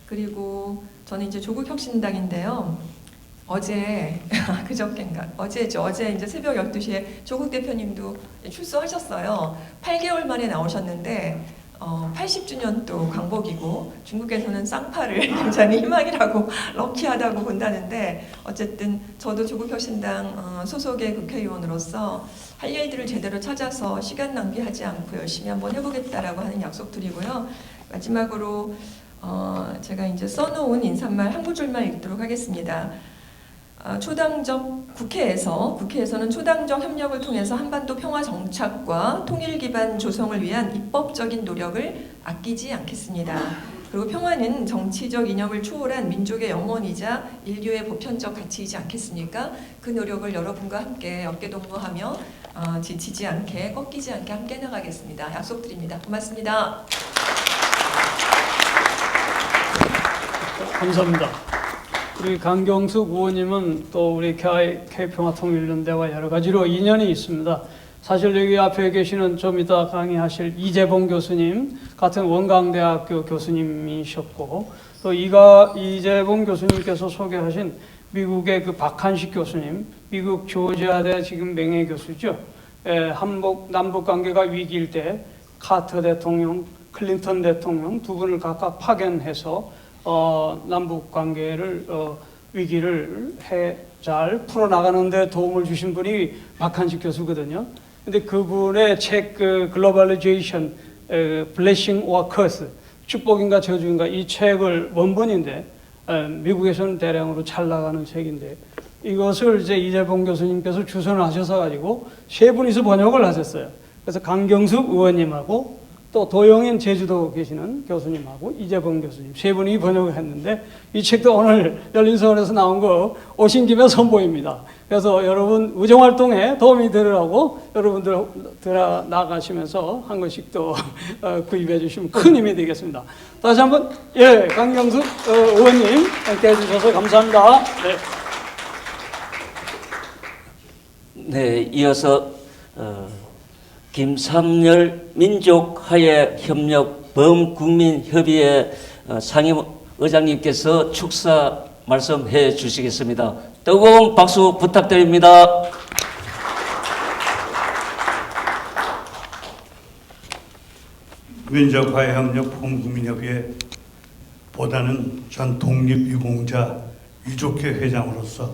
그리고 저는 이제 조국혁신당인데요. 어제 그저께인가 어제죠. 어제 이제 새벽 12시에 조국 대표님도 출소하셨어요. 8개월 만에 나오셨는데 80주년 또 광복이고 중국에서는 쌍파를 굉장히 희망이라고 럭키하다고 본다는데 어쨌든 저도 조국혁신당 소속의 국회의원으로서 할 일들을 제대로 찾아서 시간 낭비하지 않고 열심히 한번 해보겠다라고 하는 약속 드리고요. 마지막으로 제가 이제 써놓은 인사말 한 구절만 읽도록 하겠습니다. 초당적 국회에서는 초당적 협력을 통해서 한반도 평화 정착과 통일 기반 조성을 위한 입법적인 노력을 아끼지 않겠습니다. 그리고 평화는 정치적 이념을 초월한 민족의 영원이자 인류의 보편적 가치이지 않겠습니까? 그 노력을 여러분과 함께 어깨동무하며 지치지 않게 꺾이지 않게 함께 나가겠습니다. 약속드립니다. 고맙습니다. 감사합니다. 우리 강경숙 의원님은 또 우리 K평화통일연대와 여러 가지로 인연이 있습니다. 사실 여기 앞에 계시는 좀 이따 강의하실 이재봉 교수님 같은 원광대학교 교수님이셨고 또 이재봉 교수님께서 소개하신 미국의 그 박한식 교수님, 미국 조지아대 지금 명예교수죠. 남북 관계가 위기일 때 카터 대통령, 클린턴 대통령 두 분을 각각 파견해서 남북 관계를 위기를 잘 풀어나가는 데 도움을 주신 분이 박한식 교수거든요. 근데 그분의 책 글로벌리제이션 블레싱 or curse 축복인가 저주인가 이 책을 원본인데 미국에서는 대량으로 잘 나가는 책인데 이것을 이제 이재봉 교수님께서 주선을 하셔서 가지고 세 분이서 번역을 하셨어요. 그래서 강경숙 의원님하고 또 도영인 제주도 계시는 교수님하고 이재봉 교수님 세 분이 번역을 했는데 이 책도 오늘 열린서원에서 나온 거 오신 김에 선보입니다. 그래서 여러분 의정활동에 도움이 되라고 여러분들 들어 나가시면서 한 권씩 또 구입해 주시면 큰 힘이 되겠습니다. 다시 한번 강경숙 의원님 함께 해주셔서 감사합니다. 네, 이어서 김삼열 민족화해협력 범국민협의회 상임의장님께서 축사 말씀해 주시겠습니다. 뜨거운 박수 부탁드립니다. 민족화해협력 범국민협의회보다는 전 독립유공자 유족회 회장으로서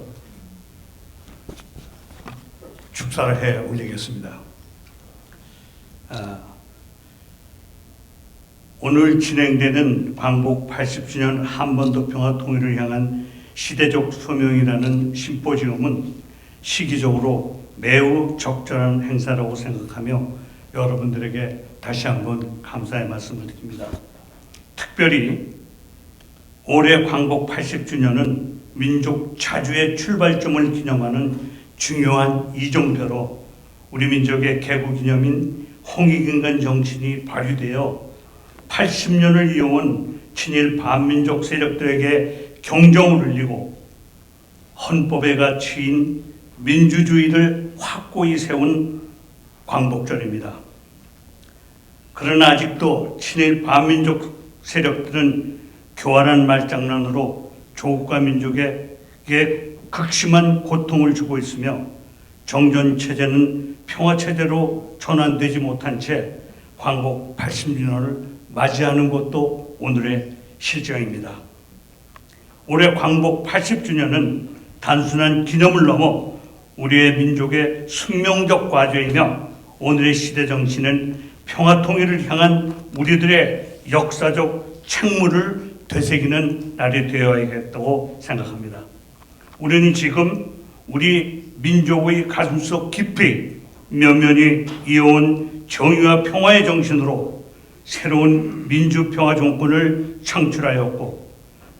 축사를 해 올리겠습니다. 오늘 진행되는 광복 80주년 한반도 평화 통일을 향한 시대적 소명이라는 심포지엄은 시기적으로 매우 적절한 행사라고 생각하며 여러분들에게 다시 한번 감사의 말씀을 드립니다. 특별히 올해 광복 80주년은 민족 자주의 출발점을 기념하는 중요한 이정표로 우리 민족의 개국기념인 홍익인간 정신이 발휘되어 80년을 이어온 친일 반민족 세력들에게 경종을 울리고 헌법의 가치인 민주주의를 확고히 세운 광복절입니다. 그러나 아직도 친일 반민족 세력들은 교활한 말장난으로 조국과 민족에게 극심한 고통을 주고 있으며 정전체제는 평화체제로 전환되지 못한 채 광복 80주년을 맞이하는 것도 오늘의 실정입니다. 올해 광복 80주년은 단순한 기념을 넘어 우리의 민족의 숙명적 과제이며 오늘의 시대 정신은 평화 통일을 향한 우리들의 역사적 책무를 되새기는 날이 되어야겠다고 생각합니다. 우리는 지금 우리 민족의 가슴속 깊이 면면이 이어온 정의와 평화의 정신으로 새로운 민주평화 정권을 창출하였고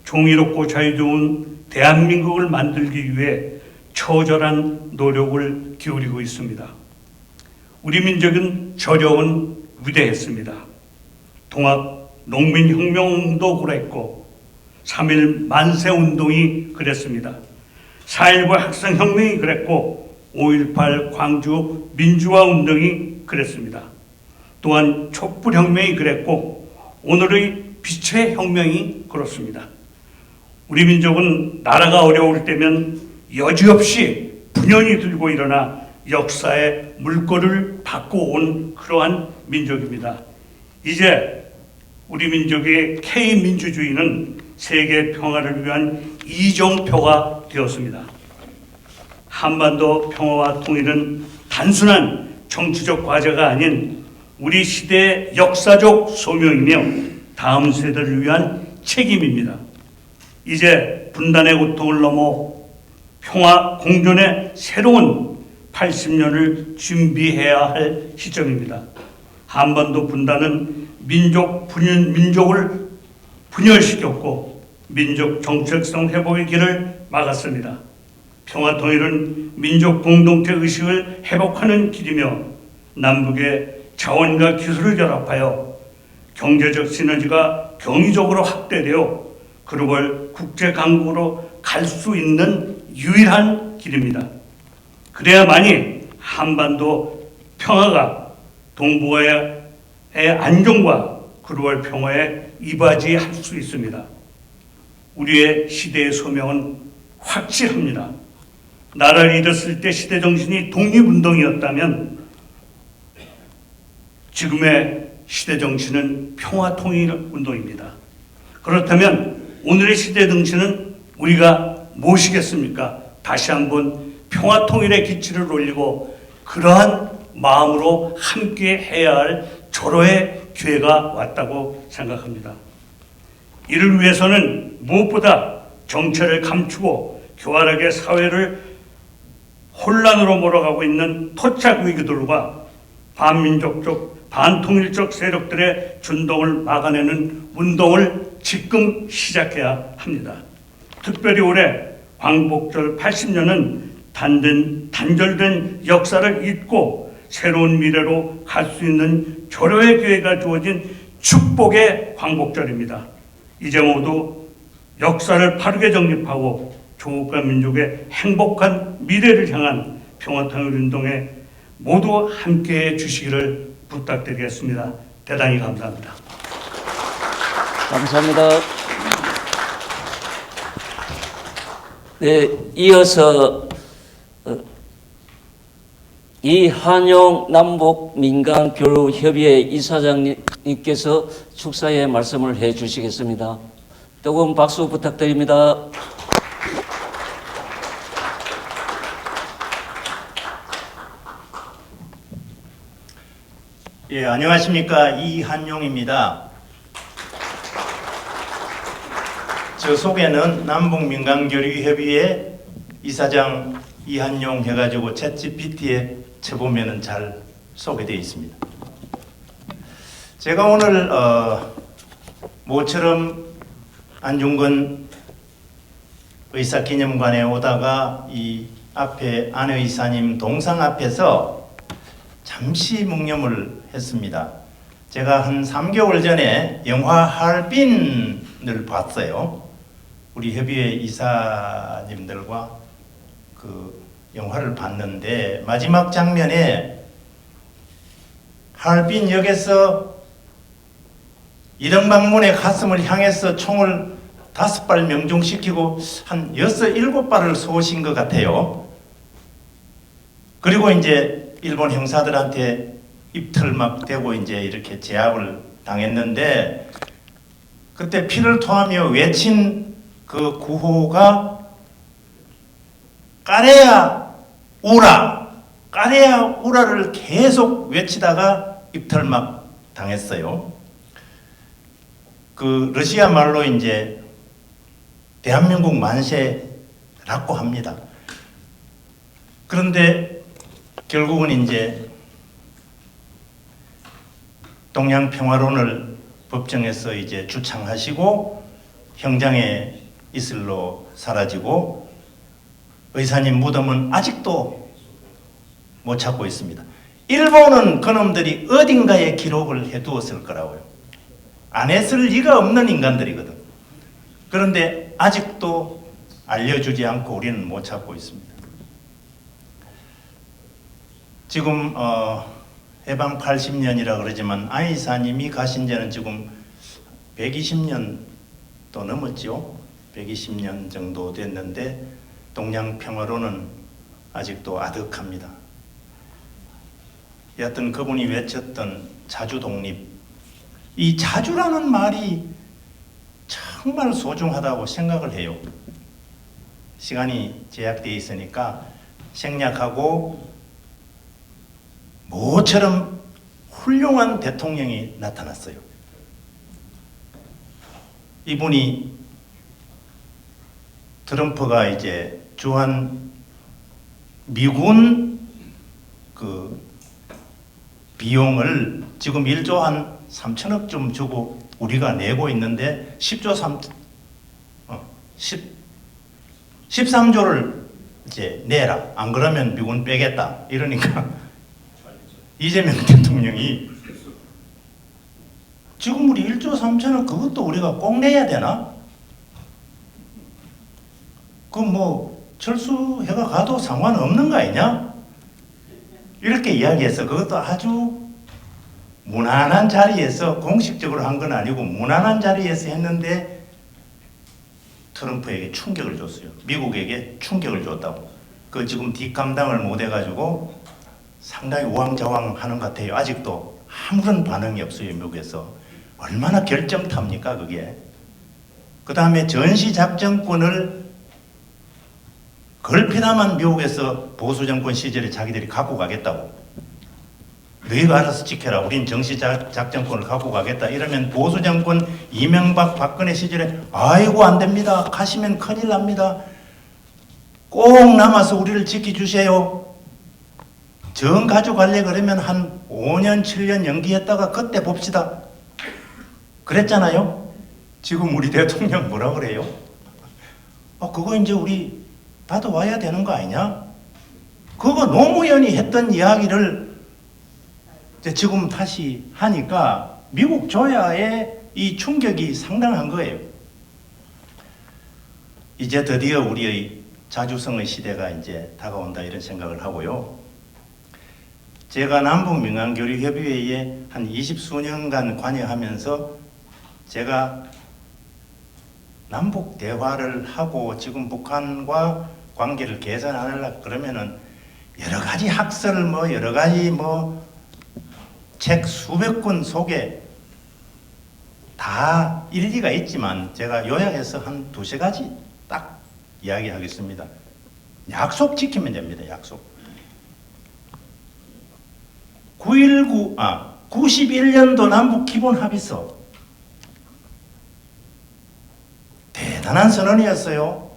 정의롭고 자유로운 대한민국을 만들기 위해 처절한 노력을 기울이고 있습니다. 우리 민족은 저력은 위대했습니다. 동학 농민혁명도 그랬고 3.1 만세운동이 그랬습니다. 4.19 학생혁명이 그랬고 5.18 광주 민주화운동이 그랬습니다. 또한 촛불혁명이 그랬고 오늘의 빛의 혁명이 그렇습니다. 우리 민족은 나라가 어려울 때면 여지없이 분연히 들고 일어나 역사의 물꼬를 바꿔온 그러한 민족입니다. 이제 우리 민족의 K민주주의는 세계 평화를 위한 이정표가 되었습니다. 한반도 평화와 통일은 단순한 정치적 과제가 아닌 우리 시대의 역사적 소명이며 다음 세대를 위한 책임입니다. 이제 분단의 고통을 넘어 평화 공존의 새로운 80년을 준비해야 할 시점입니다. 한반도 분단은 민족을 분열시켰고 민족 정체성 회복의 길을 막았습니다. 평화 통일은 민족 공동체 의식을 회복하는 길이며 남북의 자원과 기술을 결합하여 경제적 시너지가 경이적으로 확대되어 글로벌 국제 강국으로 갈 수 있는 유일한 길입니다. 그래야만이 한반도 평화가 동북아의 안정과 글로벌 평화에 이바지할 수 있습니다. 우리의 시대의 소명은 확실합니다. 나라를 잃었을 때 시대 정신이 독립운동이었다면 지금의 시대 정신은 평화 통일 운동입니다. 그렇다면 오늘의 시대 정신은 우리가 무엇이겠습니까? 다시 한번 평화 통일의 기치를 올리고 그러한 마음으로 함께 해야 할 절호의 기회가 왔다고 생각합니다. 이를 위해서는 무엇보다 정체를 감추고 교활하게 사회를 혼란으로 몰아가고 있는 토착 위기들과 반민족적, 반통일적 세력들의 준동을 막아내는 운동을 지금 시작해야 합니다. 특별히 올해 광복절 80년은 단절된 역사를 잊고 새로운 미래로 갈 수 있는 절호의 기회가 주어진 축복의 광복절입니다. 이제 모두 역사를 바르게 정립하고 조국과 민족의 행복한 미래를 향한 평화통일운동에 모두 함께해 주시기를 부탁드리겠습니다. 대단히 감사합니다. 감사합니다. 네, 이어서 이한용 남북민간교류협의회 이사장님께서 축사의 말씀을 해 주시겠습니다. 뜨거운 박수 부탁드립니다. 예, 안녕하십니까. 이한용입니다. 저 속에는 남북민간교류협의회 이사장 이한용 해가지고 챗GPT에 쳐보면은 잘 소개되어 있습니다. 제가 오늘 모처럼 안중근 의사기념관에 오다가 이 앞에 안 의사님 동상 앞에서 잠시 묵념을 했습니다. 제가 한 3개월 전에 영화 하얼빈을 봤어요. 우리 협의회 이사님들과 그 영화를 봤는데 마지막 장면에 하얼빈 역에서 이등방문의 가슴을 향해서 총을 5발 명중시키고 한 6, 7발을 쏘신 것 같아요. 그리고 이제 일본 형사들한테 입틀막 대고 이제 이렇게 제압을 당했는데 그때 피를 토하며 외친 그 구호가 까레야 우라를 계속 외치다가 입털막 당했어요. 그 러시아 말로 이제 대한민국 만세라고 합니다. 그런데 결국은 이제 동양평화론을 법정에서 이제 주창하시고 형장에 이슬로 사라지고 의사님 무덤은 아직도 못 찾고 있습니다. 일본은 그놈들이 어딘가에 기록을 해두었을 거라고요. 안 했을 리가 없는 인간들이거든. 그런데 아직도 알려주지 않고 우리는 못 찾고 있습니다. 지금 해방 80년이라 그러지만 아이사님이 가신 지는 지금 120년 또 넘었죠. 120년 정도 됐는데 동양평화로는 아직도 아득합니다. 여하튼 그분이 외쳤던 자주독립, 이 자주라는 말이 정말 소중하다고 생각을 해요. 시간이 제약되어 있으니까 생략하고 모처럼 훌륭한 대통령이 나타났어요. 이분이 트럼프가 이제 주한 미군 그 비용을 지금 1조 한 3천억쯤 주고 우리가 내고 있는데 13조를 이제 내라. 안 그러면 미군 빼겠다. 이러니까 이재명 대통령이 지금 우리 1조 3천억 그것도 우리가 꼭 내야 되나? 그 뭐 철수해가 가도 상관없는 거 아니냐? 이렇게 이야기해서 그것도 아주 무난한 자리에서 공식적으로 한 건 아니고 무난한 자리에서 했는데 트럼프에게 충격을 줬어요. 미국에게 충격을 줬다고. 그 지금 뒷감당을 못 해가지고 상당히 우왕좌왕하는 것 같아요. 아직도 아무런 반응이 없어요. 미국에서. 얼마나 결정탑니까 그게. 그 다음에 전시작전권을 걸핏하면 미국에서 보수정권 시절에 자기들이 갖고 가겠다고. 너희가 알아서 지켜라. 우린 정시작전권을 갖고 가겠다. 이러면 보수정권 이명박 박근혜 시절에 아이고 안 됩니다. 가시면 큰일 납니다. 꼭 남아서 우리를 지켜주세요. 정 가져갈래 그러면 한 5년 7년 연기했다가 그때 봅시다. 그랬잖아요. 지금 우리 대통령 뭐라 그래요? 그거 이제 우리 받아와야 되는 거 아니냐? 그거 노무현이 했던 이야기를 지금 다시 하니까 미국 조야의 이 충격이 상당한 거예요. 이제 드디어 우리의 자주성의 시대가 이제 다가온다 이런 생각을 하고요. 제가 남북민간교류협의회에 한 20수년간 관여하면서 제가 남북 대화를 하고 지금 북한과 관계를 개선하려고 그러면은 여러 가지 학설 여러 가지 책 수백 권 속에 다 일리가 있지만 제가 요약해서 한 두세 가지 딱 이야기하겠습니다. 약속 지키면 됩니다. 약속. 91년도 남북 기본 합의서 대단한 선언이었어요.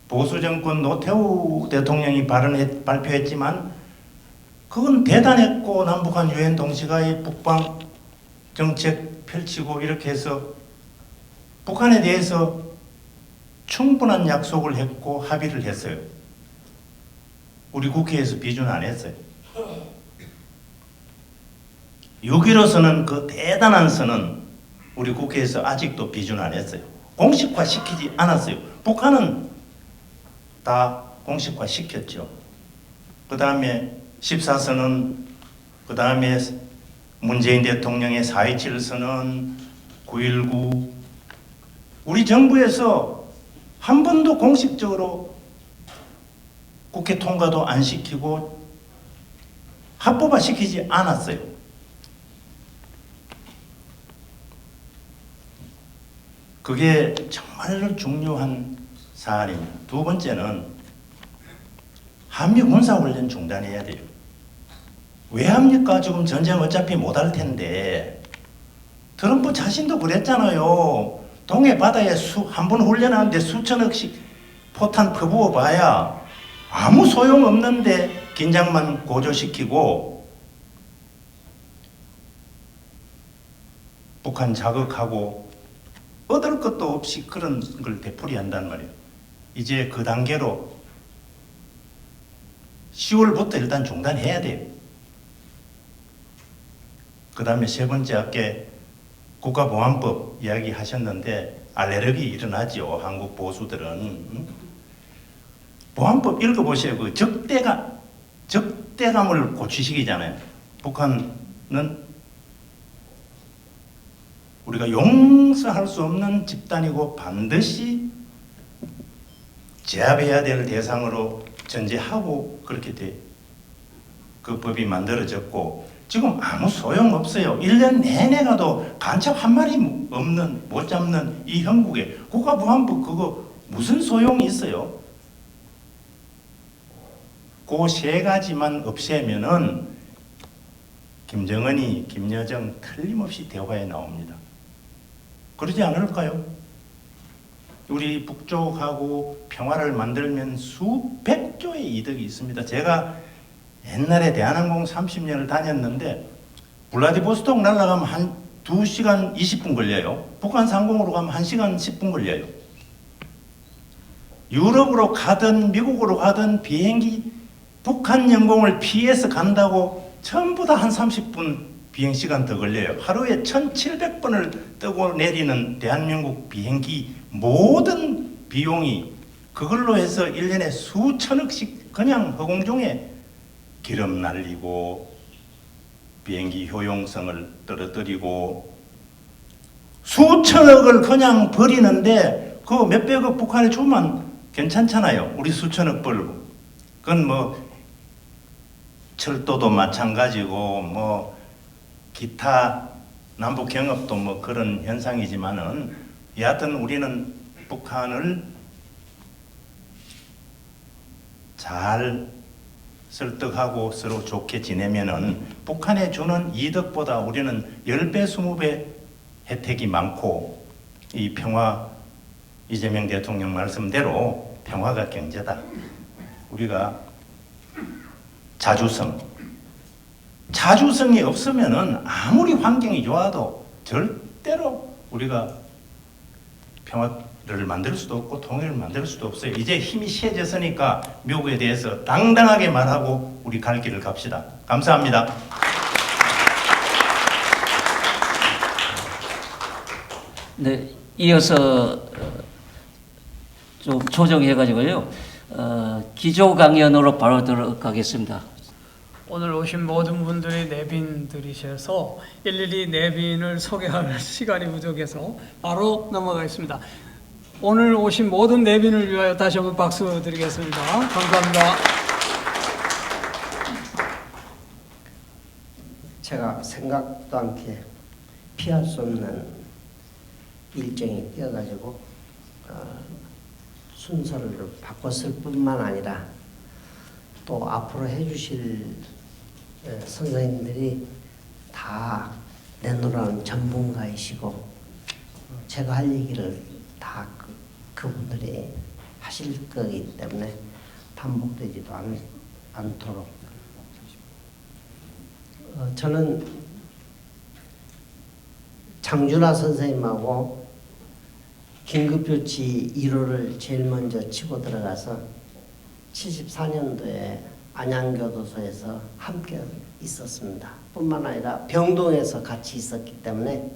보수정권 노태우 대통령이 발표했지만 그건 대단했고 남북한 유엔 동시가의 북방 정책 펼치고 이렇게 해서 북한에 대해서 충분한 약속을 했고 합의를 했어요. 우리 국회에서 비준 안 했어요. 6.15선언 그 대단한 선언 우리 국회에서 아직도 비준 안 했어요. 공식화 시키지 않았어요. 북한은 다 공식화 시켰죠. 그 다음에 14선언, 그 다음에 문재인 대통령의 4.27 선언, 9.19 우리 정부에서 한 번도 공식적으로 국회 통과도 안 시키고 합법화 시키지 않았어요. 그게 정말로 중요한 사안입니다. 두 번째는 한미 군사훈련 중단해야 돼요. 왜 합니까? 지금 전쟁 어차피 못할 텐데. 트럼프 자신도 그랬잖아요. 동해 바다에 한 번 훈련하는데 수천억씩 포탄 퍼부어 봐야 아무 소용없는데 긴장만 고조시키고 북한 자극하고 얻을 것도 없이 그런 걸 되풀이한단 말이에요. 이제 그 단계로 10월부터 일단 중단해야 돼요. 그 다음에 세 번째 아까 국가보안법 이야기하셨는데 알레르기 일어나죠. 한국 보수들은. 보안법 읽어보세요. 그 적대감을 고취시키잖아요. 북한은 우리가 용서할 수 없는 집단이고 반드시 제압해야 될 대상으로 전제하고 그렇게 그 법이 만들어졌고 지금 아무 소용없어요. 1년 내내 가도 간첩 한 마리 없는 못 잡는 이 형국에 국가보안법 그거 무슨 소용이 있어요? 그 세 가지만 없애면은 김정은이 김여정 틀림없이 대화에 나옵니다. 그러지 않을까요? 우리 북쪽하고 평화를 만들면 수백 조의 이득이 있습니다. 제가 옛날에 대한항공 30년을 다녔는데 블라디보스톡 날아가면 한 2시간 20분 걸려요. 북한 상공으로 가면 1시간 10분 걸려요. 유럽으로 가든 미국으로 가든 비행기 북한 영공을 피해서 간다고 전부 다 한 30분 비행시간 더 걸려요. 하루에 1700번을 뜨고 내리는 대한민국 비행기 모든 비용이 그걸로 해서 1년에 수천억씩 그냥 허공중에 기름 날리고 비행기 효용성을 떨어뜨리고 수천억을 그냥 버리는데 그 몇백억 북한에 주면 괜찮잖아요. 우리 수천억 벌고. 그건 뭐 철도도 마찬가지고 뭐 기타 남북 경협도 뭐 그런 현상이지만은 여하튼 우리는 북한을 잘 설득하고 서로 좋게 지내면은 북한에 주는 이득보다 우리는 10배, 20배 혜택이 많고 이 평화 이재명 대통령 말씀대로 평화가 경제다. 우리가 자주성이 없으면은 아무리 환경이 좋아도 절대로 우리가 평화를 만들 수도 없고 통일을 만들 수도 없어요. 이제 힘이 세졌으니까 미국에 대해서 당당하게 말하고 우리 갈 길을 갑시다. 감사합니다. 네, 이어서 좀 조정해가지고요. 기조 강연으로 바로 들어가겠습니다. 오늘 오신 모든 분들이 내빈들이셔서 일일이 내빈을 소개할 시간이 부족해서 바로 넘어가겠습니다. 오늘 오신 모든 내빈을 위하여 다시 한번 박수 드리겠습니다. 감사합니다. 제가 생각도 않게 피할 수 없는 일정이 뛰어가지고 순서를 바꿨을 뿐만 아니라 또 앞으로 해주실 선생님들이 다 내노라는 전문가이시고 제가 할 얘기를 다 그분들이 하실 거기 때문에 반복되지도 않도록 저는 장준하 선생님하고 긴급조치 1호를 제일 먼저 치고 들어가서 74년도에 안양교도소에서 함께 있었습니다. 뿐만 아니라 병동에서 같이 있었기 때문에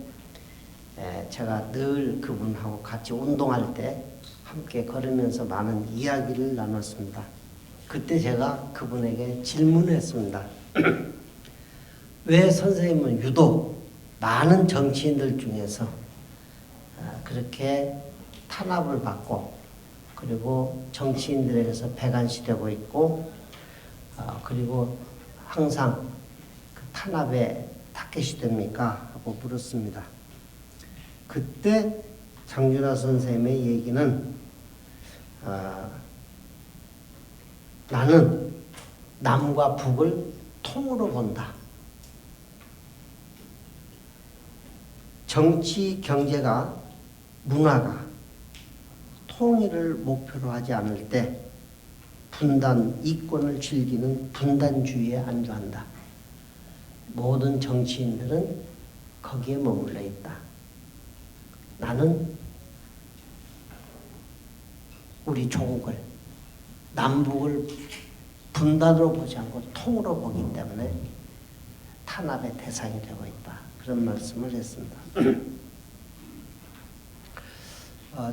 제가 늘 그분하고 같이 운동할 때 함께 걸으면서 많은 이야기를 나눴습니다. 그때 제가 그분에게 질문했습니다. 왜 선생님은 유독 많은 정치인들 중에서 그렇게 탄압을 받고 그리고 정치인들에게서 배관시되고 있고 그리고 항상 그 탄압에 타겟이 됩니까? 하고 물었습니다. 그때 장준하 선생님의 얘기는 나는 남과 북을 통으로 본다. 정치, 경제가, 문화가 통일을 목표로 하지 않을 때 분단, 이권을 즐기는 분단주의에 안주한다. 모든 정치인들은 거기에 머물러 있다. 나는 우리 조국을, 남북을 분단으로 보지 않고 통으로 보기 때문에 탄압의 대상이 되고 있다. 그런 말씀을 했습니다.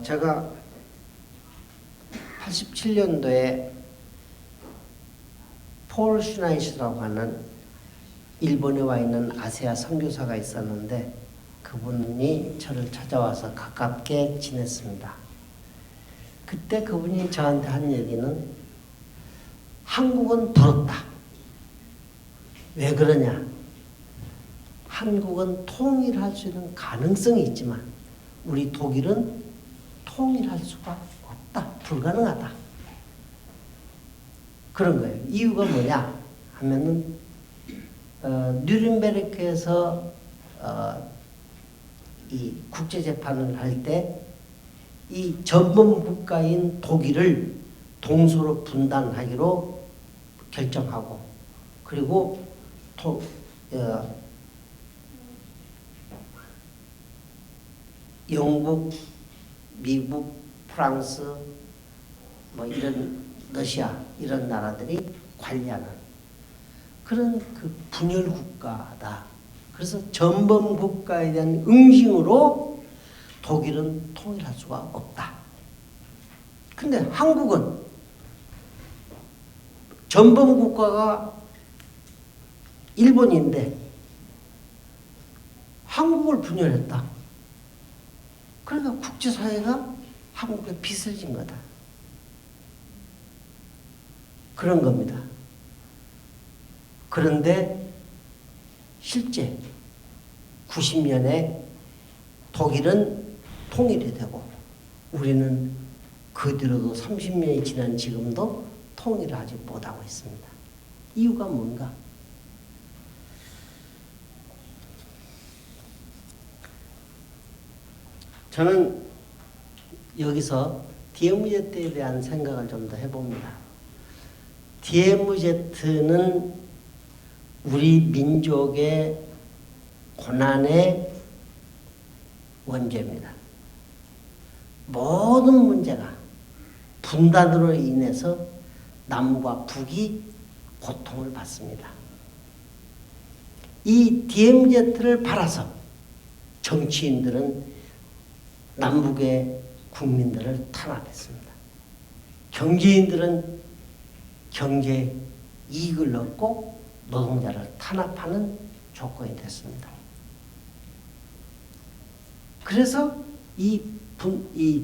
제가 87년도에 폴 슈나이시라고 하는 일본에 와 있는 아세아 선교사가 있었는데 그분이 저를 찾아와서 가깝게 지냈습니다. 그때 그분이 저한테 한 얘기는 한국은 부럽다. 왜 그러냐? 한국은 통일할 수 있는 가능성이 있지만 우리 독일은 통일할 수가 없다. 불가능하다. 그런 거예요. 이유가 뭐냐 하면은 뉴른베르크에서 이 국제재판을 할 때 이 전범 국가인 독일을 동서로 분단하기로 결정하고 그리고 영국, 미국, 프랑스, 뭐 이런 러시아 이런 나라들이 관리하는 그런 그 분열 국가다. 그래서 전범 국가에 대한 응징으로 독일은 통일할 수가 없다. 근데 한국은 전범 국가가 일본인데 한국을 분열했다. 그러니까 국제사회가 한국에 빚을 진 거다. 그런 겁니다. 그런데 실제 90년에 독일은 통일이 되고 우리는 그 뒤로도 30년이 지난 지금도 통일을 아직 못하고 있습니다. 이유가 뭔가? 저는 여기서 DMZ에 대한 생각을 좀 더 해봅니다. DMZ는 우리 민족의 고난의 원죄입니다. 모든 문제가 분단으로 인해서 남과 북이 고통을 받습니다. 이 DMZ를 팔아서 정치인들은 남북의 국민들을 탄압했습니다. 경제인들은 경제 이익을 얻고 노동자를 탄압하는 조건이 됐습니다. 그래서 이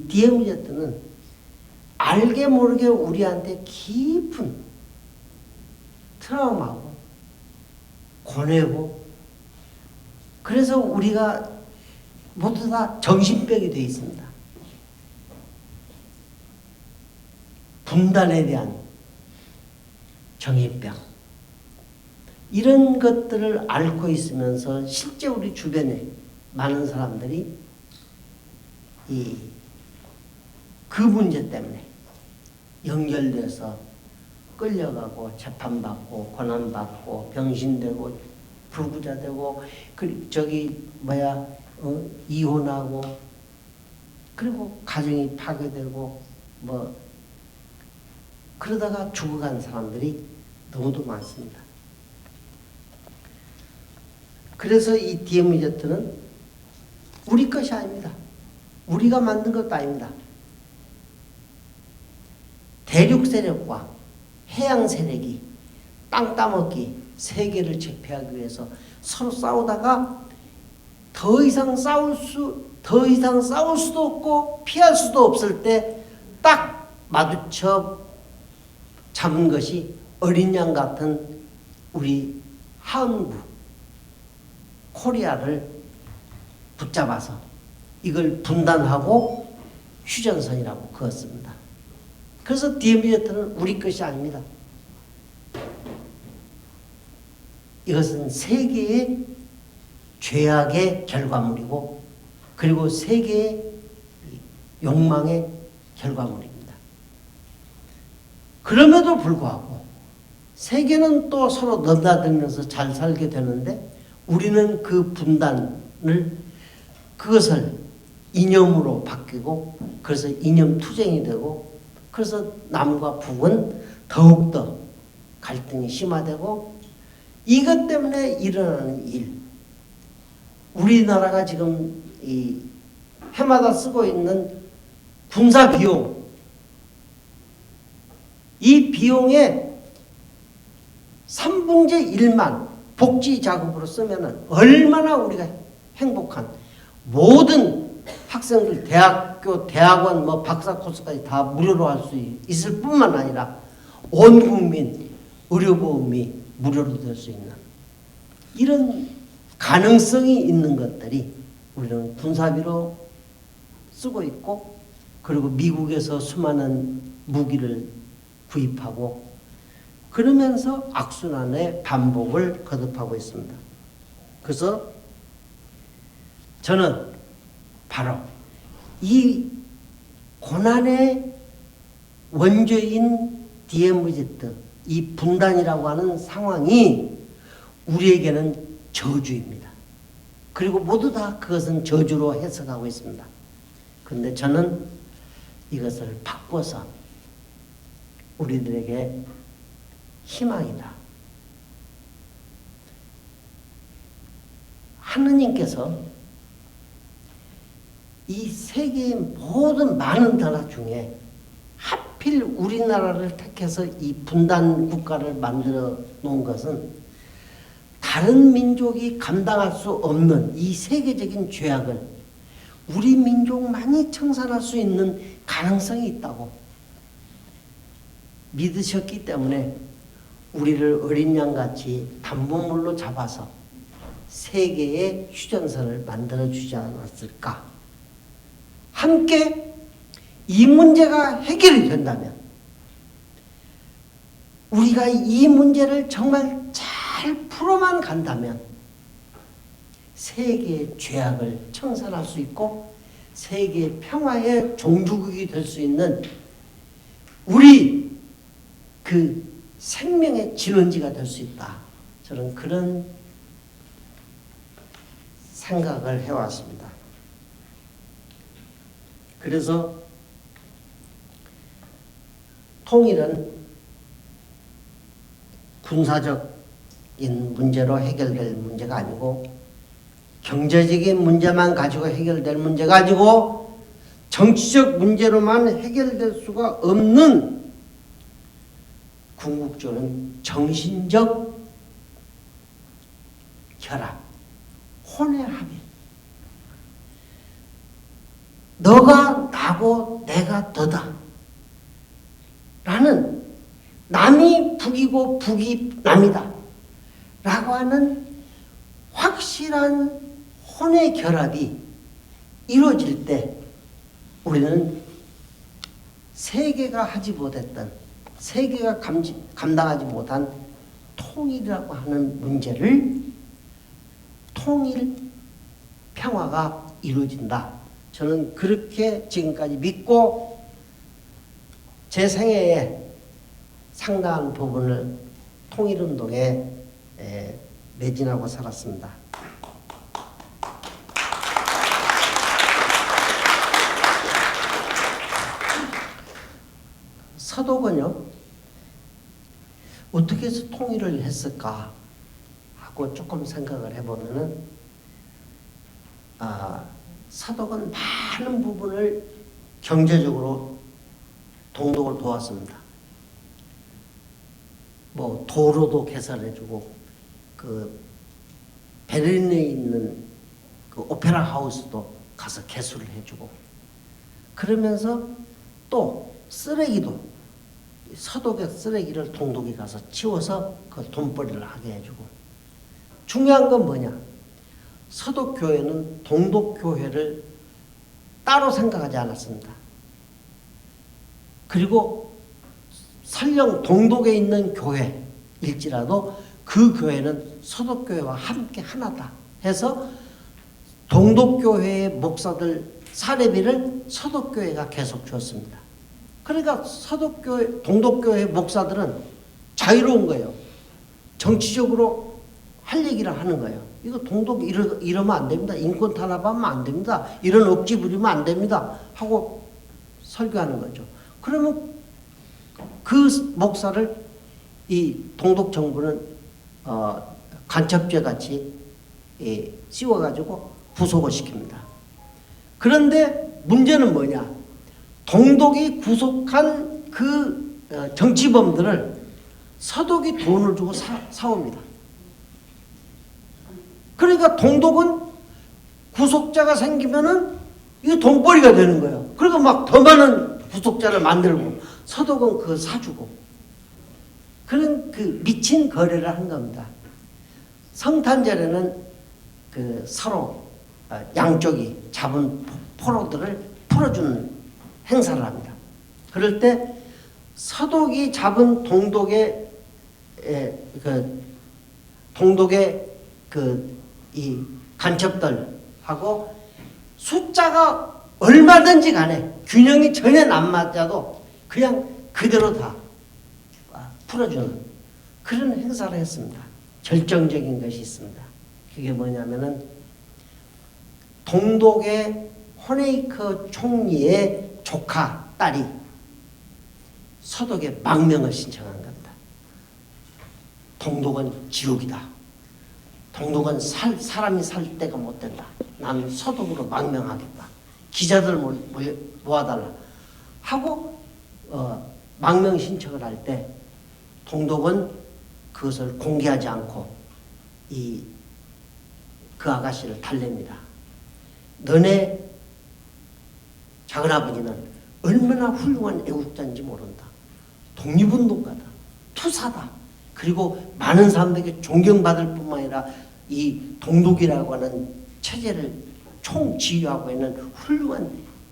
DMZ는 알게 모르게 우리한테 깊은 트라우마고 고뇌고 그래서 우리가 모두 다 정신병이 되어 있습니다. 분단에 대한 정신병 이런 것들을 앓고 있으면서 실제 우리 주변에 많은 사람들이 그 문제 때문에 연결돼서 끌려가고 재판받고 고난받고 병신되고 불구자되고 이혼하고 그리고 가정이 파괴되고 뭐 그러다가 죽어간 사람들이 너무도 많습니다. 그래서 이 DMZ는 우리 것이 아닙니다. 우리가 만든 것도 아닙니다. 대륙 세력과 해양 세력이 땅 따먹기 세계를 제패하기 위해서 서로 싸우다가 더 이상 싸울 수도 없고 피할 수도 없을 때 딱 마주쳐 잡은 것이 어린 양 같은 우리 한국 코리아를 붙잡아서 이걸 분단하고 휴전선이라고 그었습니다. 그래서 DMZ는 우리 것이 아닙니다. 이것은 세계의 죄악의 결과물이고 그리고 세계의 욕망의 결과물입니다. 그럼에도 불구하고 세계는 또 서로 넘나들면서 잘 살게 되는데 우리는 그 분단을 그것을 이념으로 바뀌고 그래서 이념 투쟁이 되고 그래서 남과 북은 더욱더 갈등이 심화되고 이것 때문에 일어나는 일 우리나라가 지금 이 해마다 쓰고 있는 군사 비용 이 비용의 3분의 1만 복지 자금으로 쓰면 얼마나 우리가 행복한 모든 학생들 대학교, 대학원, 뭐 박사 코스까지 다 무료로 할 수 있을 뿐만 아니라 온 국민 의료보험이 무료로 될 수 있는 이런 가능성이 있는 것들이 우리는 군사비로 쓰고 있고 그리고 미국에서 수많은 무기를 구입하고 그러면서 악순환의 반복을 거듭하고 있습니다. 그래서 저는 바로 이 고난의 원죄인 DMZ 이 분단이라고 하는 상황이 우리에게는 저주입니다. 그리고 모두 다 그것은 저주로 해석하고 있습니다. 그런데 저는 이것을 바꿔서 우리들에게 희망이다. 하느님께서 이 세계의 모든 많은 나라 중에 하필 우리나라를 택해서 이 분단 국가를 만들어 놓은 것은 다른 민족이 감당할 수 없는 이 세계적인 죄악을 우리 민족만이 청산할 수 있는 가능성이 있다고 믿으셨기 때문에 우리를 어린 양같이 담보물로 잡아서 세계의 휴전선을 만들어 주지 않았을까. 함께 이 문제가 해결이 된다면 우리가 이 문제를 정말 잘 풀어만 간다면 세계의 죄악을 청산할 수 있고 세계의 평화의 종주국이 될 수 있는 우리 그 생명의 진원지가 될 수 있다. 저는 그런 생각을 해왔습니다. 그래서 통일은 군사적인 문제로 해결될 문제가 아니고 경제적인 문제만 가지고 해결될 문제가 아니고 정치적 문제로만 해결될 수가 없는 궁극적으로는 정신적 결합, 혼의 합의. 너가 나고 내가 너다. 라는 남이 북이고 북이 남이다. 라고 하는 확실한 혼의 결합이 이루어질 때 우리는 세계가 하지 못했던 세계가 감당하지 못한 통일이라고 하는 문제를 통일 평화가 이루어진다. 저는 그렇게 지금까지 믿고 제 생애에 상당한 부분을 통일운동에 매진하고 살았습니다. 서독은요, 어떻게 해서 통일을 했을까 하고 조금 생각을 해보면은, 서독은 많은 부분을 경제적으로 동독을 도왔습니다. 뭐 도로도 개설해주고, 그 베를린에 있는 그 오페라 하우스도 가서 개수를 해주고, 그러면서 또 쓰레기도 서독의 쓰레기를 동독에 가서 치워서 그 돈벌이를 하게 해주고, 중요한 건 뭐냐? 서독교회는 동독교회를 따로 생각하지 않았습니다. 그리고 설령 동독에 있는 교회일지라도 그 교회는 서독교회와 함께 하나다 해서 동독교회의 목사들 사례비를 서독교회가 계속 줬습니다. 그러니까 동독교회 목사들은 자유로운 거예요. 정치적으로 할 얘기를 하는 거예요. 이거 동독 이러면 안 됩니다. 인권 탄압하면 안 됩니다. 이런 억지 부리면 안 됩니다. 하고 설교하는 거죠. 그러면 그 목사를 이 동독 정부는 간첩죄 같이 씌워가지고 구속을 시킵니다. 그런데 문제는 뭐냐? 동독이 구속한 그 정치범들을 서독이 돈을 주고 사옵니다. 그러니까 동독은 구속자가 생기면은 이게 돈벌이가 되는 거예요. 그리고 막 더 많은 구속자를 만들고 서독은 그거 사주고 그런 그 미친 거래를 한 겁니다. 성탄절에는 그 서로 양쪽이 잡은 포로들을 풀어주는 행사를 합니다. 그럴 때 서독이 잡은 동독의 이 간첩들하고 숫자가 얼마든지 간에 균형이 전혀 안 맞아도 그냥 그대로 다 풀어주는 그런 행사를 했습니다. 결정적인 것이 있습니다. 그게 뭐냐면은 동독의 호네이커 총리의 조카 딸이 서독에 망명을 신청한 겁니다. 동독은 지옥이다. 동독은 사람이 살 데가 못 된다. 나는 서독으로 망명하겠다. 기자들 모아달라 하고 망명 신청을 할 때 동독은 그것을 공개하지 않고 그 아가씨를 달랩니다. 너네 작은아버지는 얼마나 훌륭한 애국자인지 모른다. 독립운동가다. 투사다. 그리고 많은 사람들에게 존경받을 뿐만 아니라 이 동독이라고 하는 체제를 총지휘하고 있는 훌륭한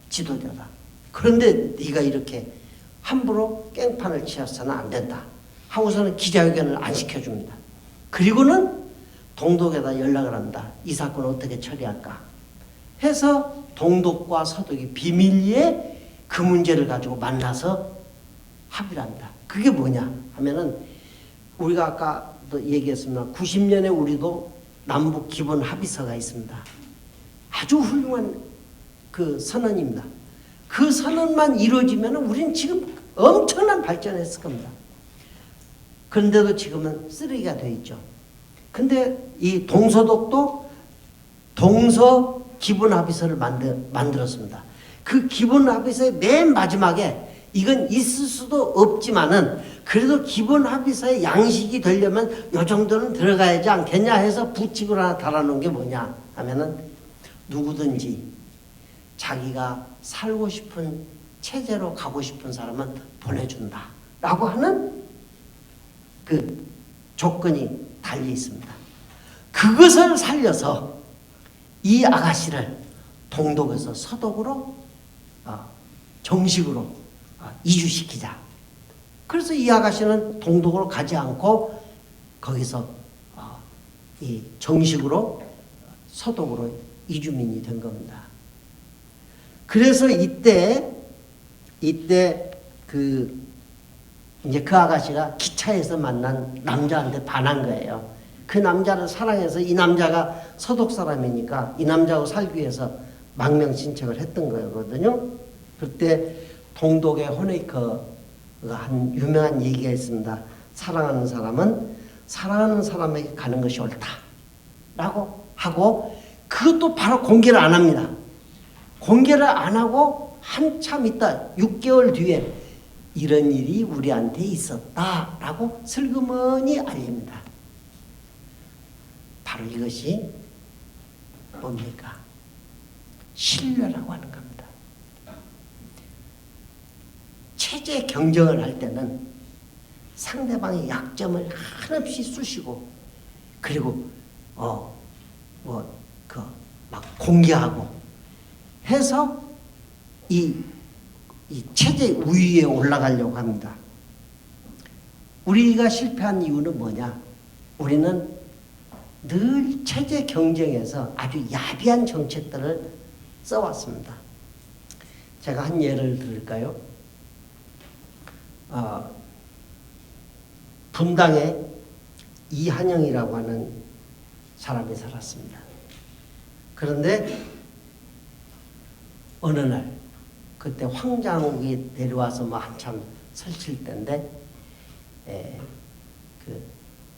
지도자다. 그런데 네가 이렇게 함부로 깽판을 치어서는 안 된다. 하고서는 기자회견을 안 시켜줍니다. 그리고는 동독에다 연락을 한다. 이 사건을 어떻게 처리할까 해서 동독과 서독이 비밀리에 그 문제를 가지고 만나서 합의를 합니다. 그게 뭐냐 하면은 우리가 아까도 얘기했습니다. 90년에 우리도 남북 기본 합의서가 있습니다. 아주 훌륭한 그 선언입니다. 그 선언만 이루어지면 우리는 지금 엄청난 발전을 했을 겁니다. 그런데도 지금은 쓰레기가 되어 있죠. 근데 이 동서독도 동서 기본 합의서를 만들었습니다. 그 기본 합의서의 맨 마지막에 이건 있을 수도 없지만은 그래도 기본 합의서의 양식이 되려면 요 정도는 들어가야지 않겠냐 해서 부칙을 하나 달아놓은 게 뭐냐 하면은 누구든지 자기가 살고 싶은 체제로 가고 싶은 사람은 보내준다 라고 하는 그 조건이 달려 있습니다. 그것을 살려서 이 아가씨를 동독에서 서독으로 정식으로 이주시키자. 그래서 이 아가씨는 동독으로 가지 않고 거기서 이 정식으로 서독으로 이주민이 된 겁니다. 그래서 이때 이제 그 아가씨가 기차에서 만난 남자한테 반한 거예요. 그 남자를 사랑해서 이 남자가 서독 사람이니까 이 남자하고 살기 위해서 망명 신청을 했던 거거든요. 그때 동독의 호네이커가 한 유명한 얘기가 있습니다. 사랑하는 사람은 사랑하는 사람에게 가는 것이 옳다라고 하고 그것도 바로 공개를 안 합니다. 공개를 안 하고 한참 있다 6개월 뒤에 이런 일이 우리한테 있었다라고 슬그머니 알립니다. 바로 이것이 뭡니까? 신뢰라고 하는 겁니다. 체제 경쟁을 할 때는 상대방의 약점을 한없이 쑤시고 그리고 막 공개하고 해서 이 체제 우위에 올라가려고 합니다. 우리가 실패한 이유는 뭐냐? 우리는 늘 체제 경쟁에서 아주 야비한 정책들을 써왔습니다. 제가 한 예를 들을까요? 분당에 이한영이라고 하는 사람이 살았습니다. 그런데 어느 날 그때 황장욱이 내려와서 뭐 한참 설칠 때인데 그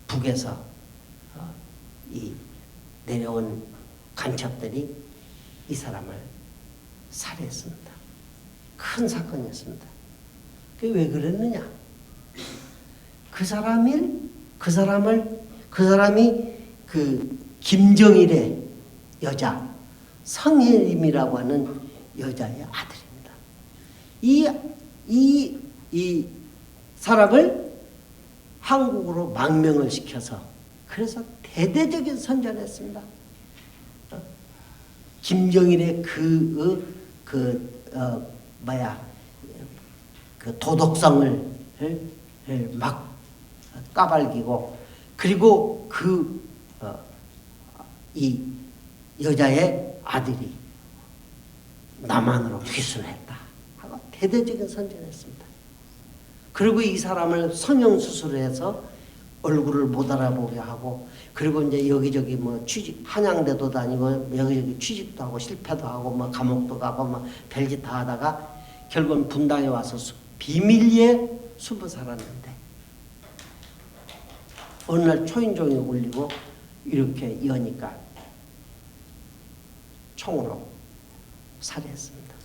북에서 이 내려온 간첩들이 이 사람을 살해했습니다. 큰 사건이었습니다. 그게 왜 그랬느냐? 그 사람이 그 김정일의 여자 성혜림이라고 하는 여자의 아들입니다. 이 사람을 한국으로 망명을 시켜서 그래서 대대적인 선전을 했습니다. 김정일의 그 도덕성을 막 까발기고, 그리고 이 여자의 아들이 남한으로 귀순했다 하고 대대적인 선전했습니다. 그리고 이 사람을 성형수술을 해서 얼굴을 못 알아보게 하고, 그리고 이제 여기저기 뭐 취직, 한양대도 다니고 여기저기 취직도 하고 실패도 하고 뭐 감옥도 가고 뭐 별짓 다 하다가 결국은 분당에 와서 비밀리에 숨어 살았는데, 어느 날 초인종이 울리고 이렇게 여니까 총으로 살해했습니다.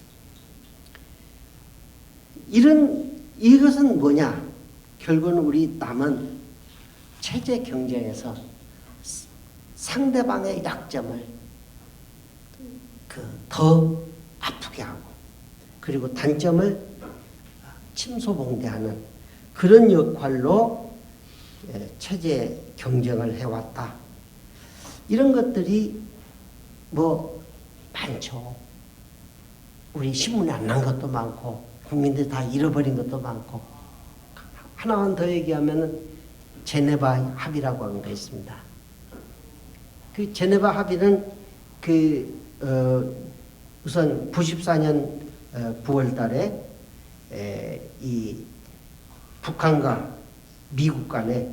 이것은 뭐냐? 결국은 우리 남은 체제 경쟁에서 상대방의 약점을 더 아프게 하고, 그리고 단점을 침소봉대하는 그런 역할로 체제 경쟁을 해왔다. 이런 것들이 뭐 많죠. 우리 신문에 안 난 것도 많고 국민들이 다 잃어버린 것도 많고, 하나만 더 얘기하면 제네바 합의라고 하는 게 있습니다. 그 제네바 합의는 우선 94년 9월 달에 이 북한과 미국 간의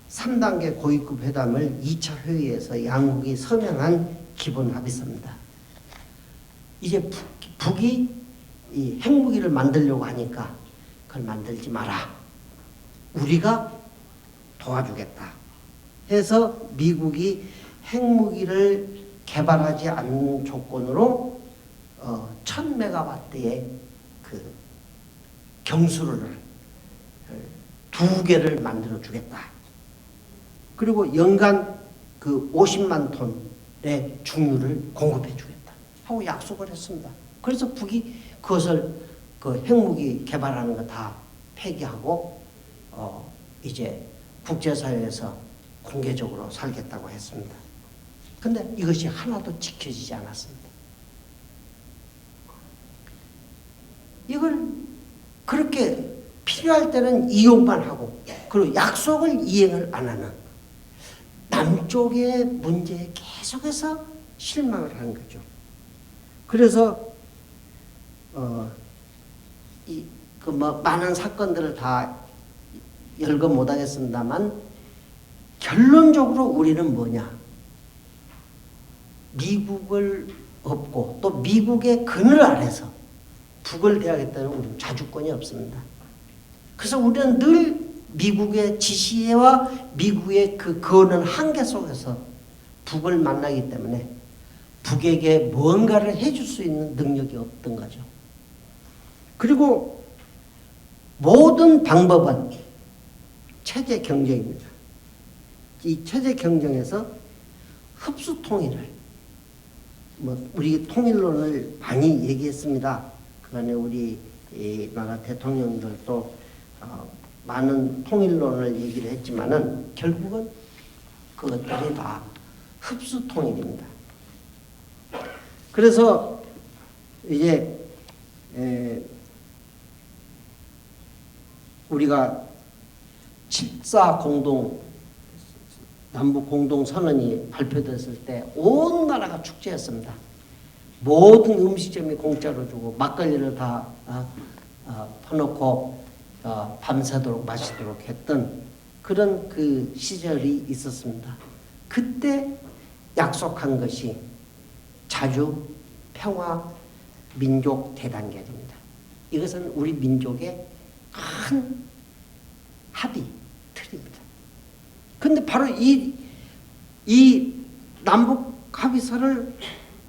3단계 고위급 회담을 2차 회의에서 양국이 서명한 기본 합의서입니다. 이제 북이 이 핵무기를 만들려고 하니까 그걸 만들지 마라. 우리가 도와주겠다 해서 미국이 핵무기를 개발하지 않는 조건으로 1000메가와트의 그 경수를 2개를 만들어 주겠다. 그리고 연간 그 50만 톤의 중유를 공급해 주겠다 하고 약속을 했습니다. 그래서 북이 그것을 그 핵무기 개발하는 거 다 폐기하고 이제 국제사회에서 공개적으로 살겠다고 했습니다. 근데 이것이 하나도 지켜지지 않았습니다. 이걸 그렇게 필요할 때는 이용만 하고, 그리고 약속을 이행을 안 하는 남쪽의 문제에 계속해서 실망을 하는 거죠. 그래서 많은 사건들을 다 열거 못하겠습니다만, 결론적으로 우리는 뭐냐? 미국을 업고 또 미국의 그늘 아래서 북을 대하겠다는 우리는 자주권이 없습니다. 그래서 우리는 늘 미국의 지시와 미국의 그 거는 한계 속에서 북을 만나기 때문에 북에게 뭔가를 해줄 수 있는 능력이 없던 거죠. 그리고 모든 방법은 체제 경쟁입니다. 이 체제 경쟁에서 흡수 통일을, 우리 통일론을 많이 얘기했습니다. 그다음에 우리 나라 대통령들도 많은 통일론을 얘기를 했지만은 결국은 그것들이 다 흡수 통일입니다. 그래서 이제 우리가 7.4 남북 공동 선언이 발표됐을 때 온 나라가 축제했습니다. 모든 음식점이 공짜로 주고 막걸리를 다 퍼놓고 밤새도록 마시도록 했던 그런 그 시절이 있었습니다. 그때 약속한 것이 자주 평화 민족 대단결입니다. 이것은 우리 민족의 큰 합의 틀입니다. 근데 바로 이 남북 합의서를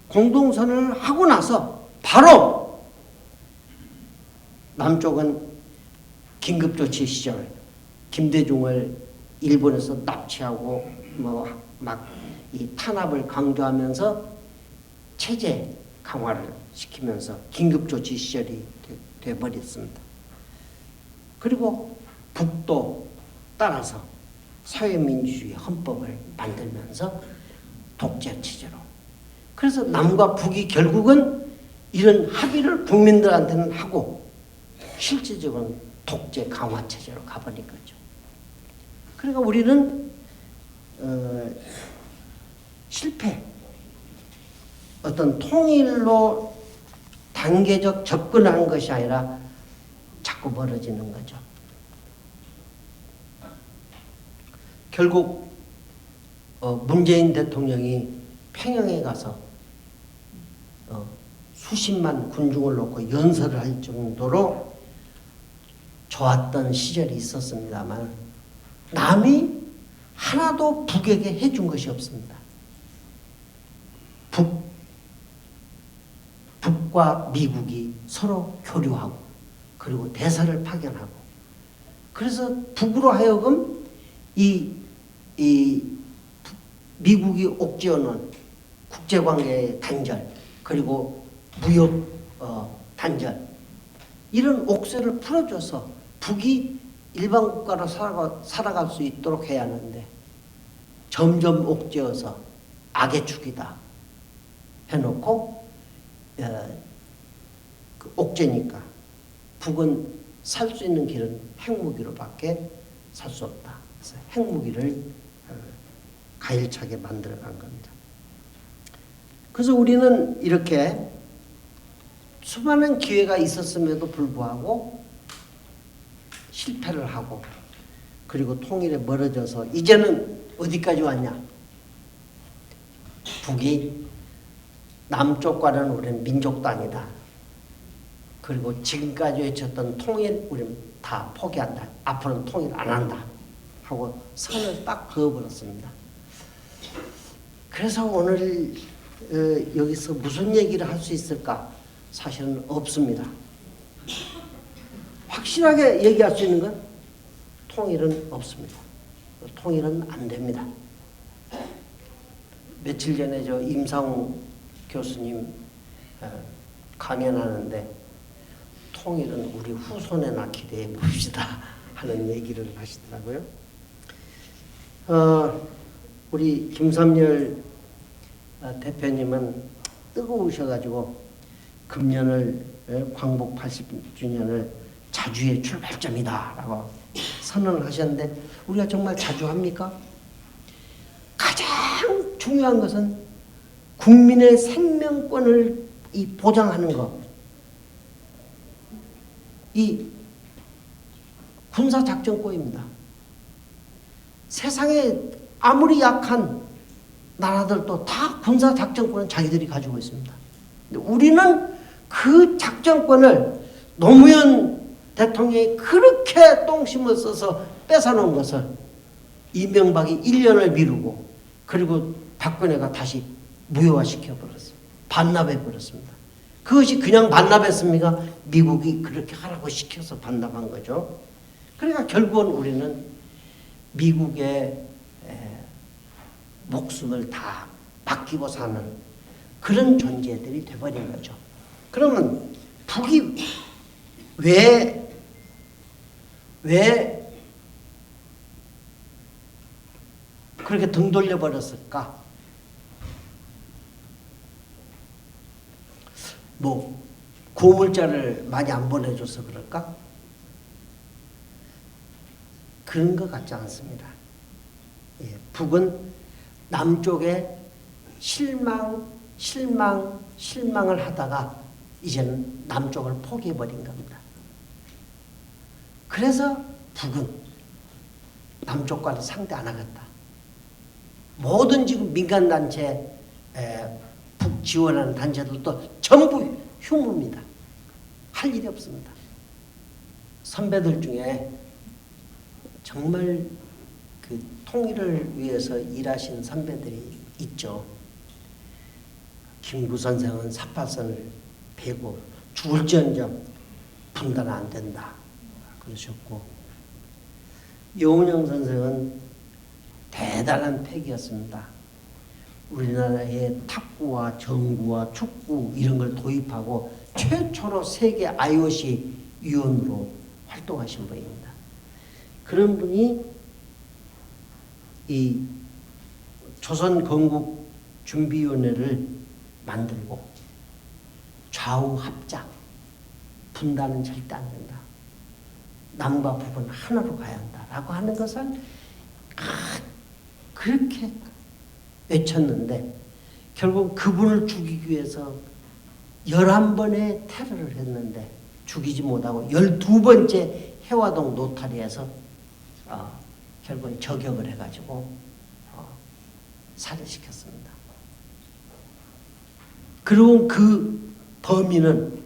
공동선언을 하고 나서 바로 남쪽은 긴급조치 시절 김대중을 일본에서 납치하고 막 이 탄압을 강조하면서 체제 강화를 시키면서 긴급조치 시절이 돼버렸습니다. 그리고 북도 따라서 사회민주주의 헌법을 만들면서 독재 체제로. 그래서 남과 북이 결국은 이런 합의를 국민들한테는 하고 실질적으로는 독재 강화 체제로 가버린 거죠. 그러니까 우리는 실패, 어떤 통일로 단계적 접근하는 것이 아니라 자꾸 멀어지는 거죠. 결국 문재인 대통령이 평양에 가서 수십만 군중을 놓고 연설을 할 정도로 좋았던 시절이 있었습니다만 남이 하나도 북에게 해준 것이 없습니다. 북과 미국이 서로 교류하고 그리고 대사를 파견하고 그래서 북으로 하여금 이 미국이 옥죄어놓은 국제관계의 단절 그리고 무역 단절 이런 옥쇠를 풀어줘서 북이 일반 국가로 살아갈 수 있도록 해야 하는데 점점 옥죄어서 악의 축이다 해놓고 그 옥죄니까 북은 살 수 있는 길은 핵무기로밖에 살 수 없다. 그래서 핵무기를 가일차게 만들어간 겁니다. 그래서 우리는 이렇게 수많은 기회가 있었음에도 불구하고 실패를 하고 그리고 통일에 멀어져서 이제는 어디까지 왔냐? 북이 남쪽과는 우리는 민족도 아니다. 그리고 지금까지 외쳤던 통일 우리는 다 포기한다. 앞으로는 통일 안 한다. 하고 선을 딱 그어버렸습니다. 그래서 오늘 여기서 무슨 얘기를 할 수 있을까? 사실은 없습니다. 확실하게 얘기할 수 있는 건 통일은 없습니다. 통일은 안 됩니다. 며칠 전에 저 임상훈 교수님 강연하는데 통일은 우리 후손에나 기대해 봅시다 하는 얘기를 하시더라고요. 우리 김삼열 대표님은 뜨거우셔가지고 금년을 광복 80주년을 자주의 출발점이다 라고 선언을 하셨는데 우리가 정말 자주 합니까? 가장 중요한 것은 국민의 생명권을 보장하는 것. 이 군사작전권입니다. 세상에 아무리 약한 나라들도 다 군사작전권은 자기들이 가지고 있습니다. 근데 우리는 그 작전권을 노무현 대통령이 그렇게 똥심을 써서 뺏어놓은 것을 이명박이 1년을 미루고 그리고 박근혜가 다시 무효화시켜버렸습니다. 반납해버렸습니다. 그것이 그냥 반납했습니까? 미국이 그렇게 하라고 시켜서 반납한 거죠. 그러니까 결국은 우리는 미국의 목숨을 다 맡기고 사는 그런 존재들이 돼버린 거죠. 그러면 북이 왜 그렇게 등 돌려버렸을까? 고물자를 많이 안 보내줘서 그럴까? 그런 것 같지 않습니다. 예, 북은 남쪽에 실망을 하다가 이제는 남쪽을 포기해버린 겁니다. 그래서 북은 남쪽과는 상대 안 하겠다. 모든 지금 민간단체, 북 지원하는 단체들도 전부 흉무입니다. 할 일이 없습니다. 선배들 중에 정말 그 통일을 위해서 일하신 선배들이 있죠. 김구 선생은 4.8선을 베고 죽을지언정 분단 안 된다 그러셨고, 여운형 선생은 대단한 패기였습니다. 우리나라에 탁구와 정구와 축구 이런 걸 도입하고 최초로 세계 IOC 위원으로 활동하신 분입니다. 그런 분이 이 조선건국준비위원회를 만들고 좌우 합작, 분단은 절대 안 된다. 남과 북은 하나로 가야 한다라고 하는 것을 그렇게 외쳤는데, 결국 그분을 죽이기 위해서 11번의 테러를 했는데 죽이지 못하고 12번째 해화동 노타리에서 결국 저격을 해가지고 살해시켰습니다. 그리고 그 범인은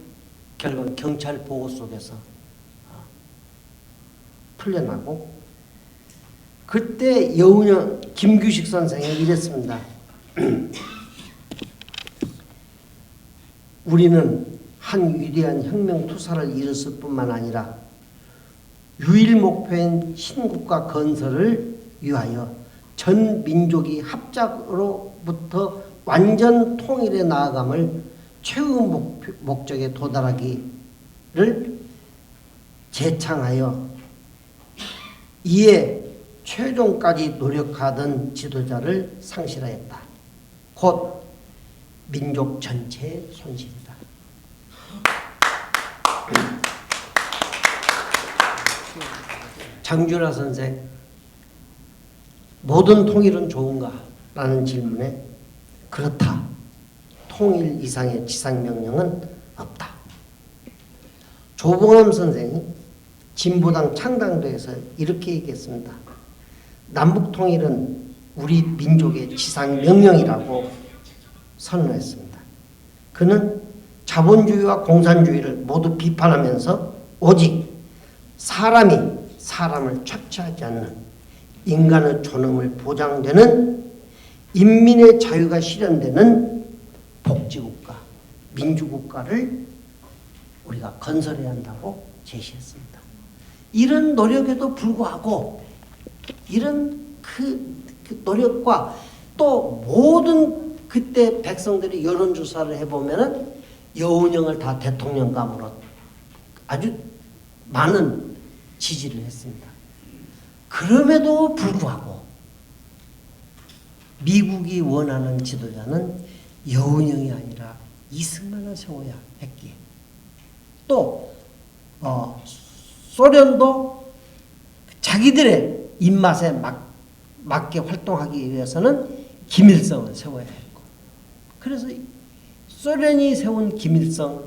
결국 경찰 보호 속에서 풀려나고, 그때 여운형 김규식 선생이 이랬습니다. 우리는 한 위대한 혁명 투사를 이뤘을 뿐만 아니라 유일 목표인 신국가 건설을 위하여 전 민족이 합작으로부터 완전 통일에 나아감을 최후 목적에 도달하기를 제창하여 이에 최종까지 노력하던 지도자를 상실하였다. 곧 민족 전체의 손실이다. 장준하 선생, 모든 통일은 좋은가? 라는 질문에 그렇다. 통일 이상의 지상명령은 없다. 조봉암 선생이 진보당 창당도에서 이렇게 얘기했습니다. 남북통일은 우리 민족의 지상명령이라고 선언했습니다. 그는 자본주의와 공산주의를 모두 비판하면서 오직 사람이 사람을 착취하지 않는 인간의 존엄을 보장되는 인민의 자유가 실현되는 복지국가, 민주국가를 우리가 건설해야 한다고 제시했습니다. 이런 노력에도 불구하고 이런 그 노력과 또 모든 그때 백성들이 여론조사를 해보면은 여운형을 다 대통령감으로 아주 많은 지지를 했습니다. 그럼에도 불구하고 미국이 원하는 지도자는 여운형이 아니라 이승만을 세워야 했기에, 또 소련도 자기들의 입맛에 맞게 활동하기 위해서는 김일성을 세워야 했고, 그래서 소련이 세운 김일성,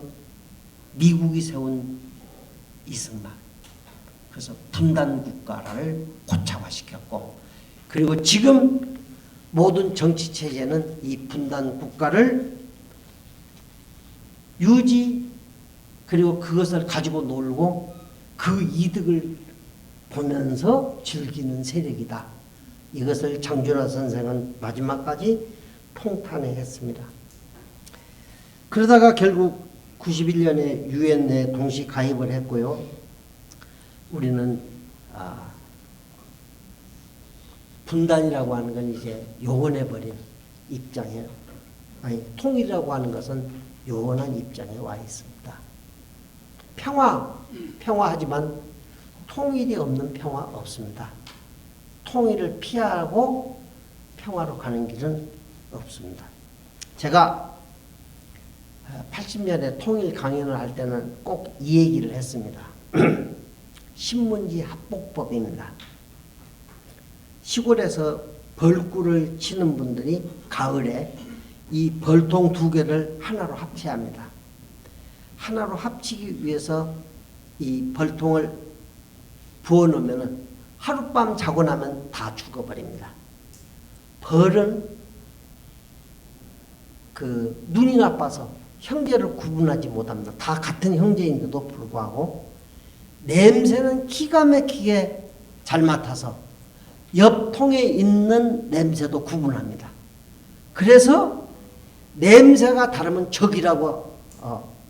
미국이 세운 이승만, 그래서 분단 국가를 고착화시켰고, 그리고 지금 모든 정치 체제는 이 분단 국가를 유지, 그리고 그것을 가지고 놀고 그 이득을 보면서 즐기는 세력이다. 이것을 장준하 선생은 마지막까지 통탄했습니다. 그러다가 결국 91년에 유엔에 동시 가입을 했고요. 우리는 분단이라고 하는 건 이제 요원해버린 입장에, 아니 통일이라고 하는 것은 요원한 입장에 와 있습니다. 평화하지만 통일이 없는 평화 없습니다. 통일을 피하고 평화로 가는 길은 없습니다. 제가 80년에 통일 강연을 할 때는 꼭 이 얘기를 했습니다. 신문지 합복법입니다. 시골에서 벌꿀을 치는 분들이 가을에 이 벌통 2개를 하나로 합쳐야 합니다. 하나로 합치기 위해서 이 벌통을 부어 놓으면 하룻밤 자고 나면 다 죽어버립니다. 벌은 그 눈이 나빠서 형제를 구분하지 못합니다. 다 같은 형제인데도 불구하고 냄새는 기가 막히게 잘 맡아서 옆 통에 있는 냄새도 구분합니다. 그래서 냄새가 다르면 적이라고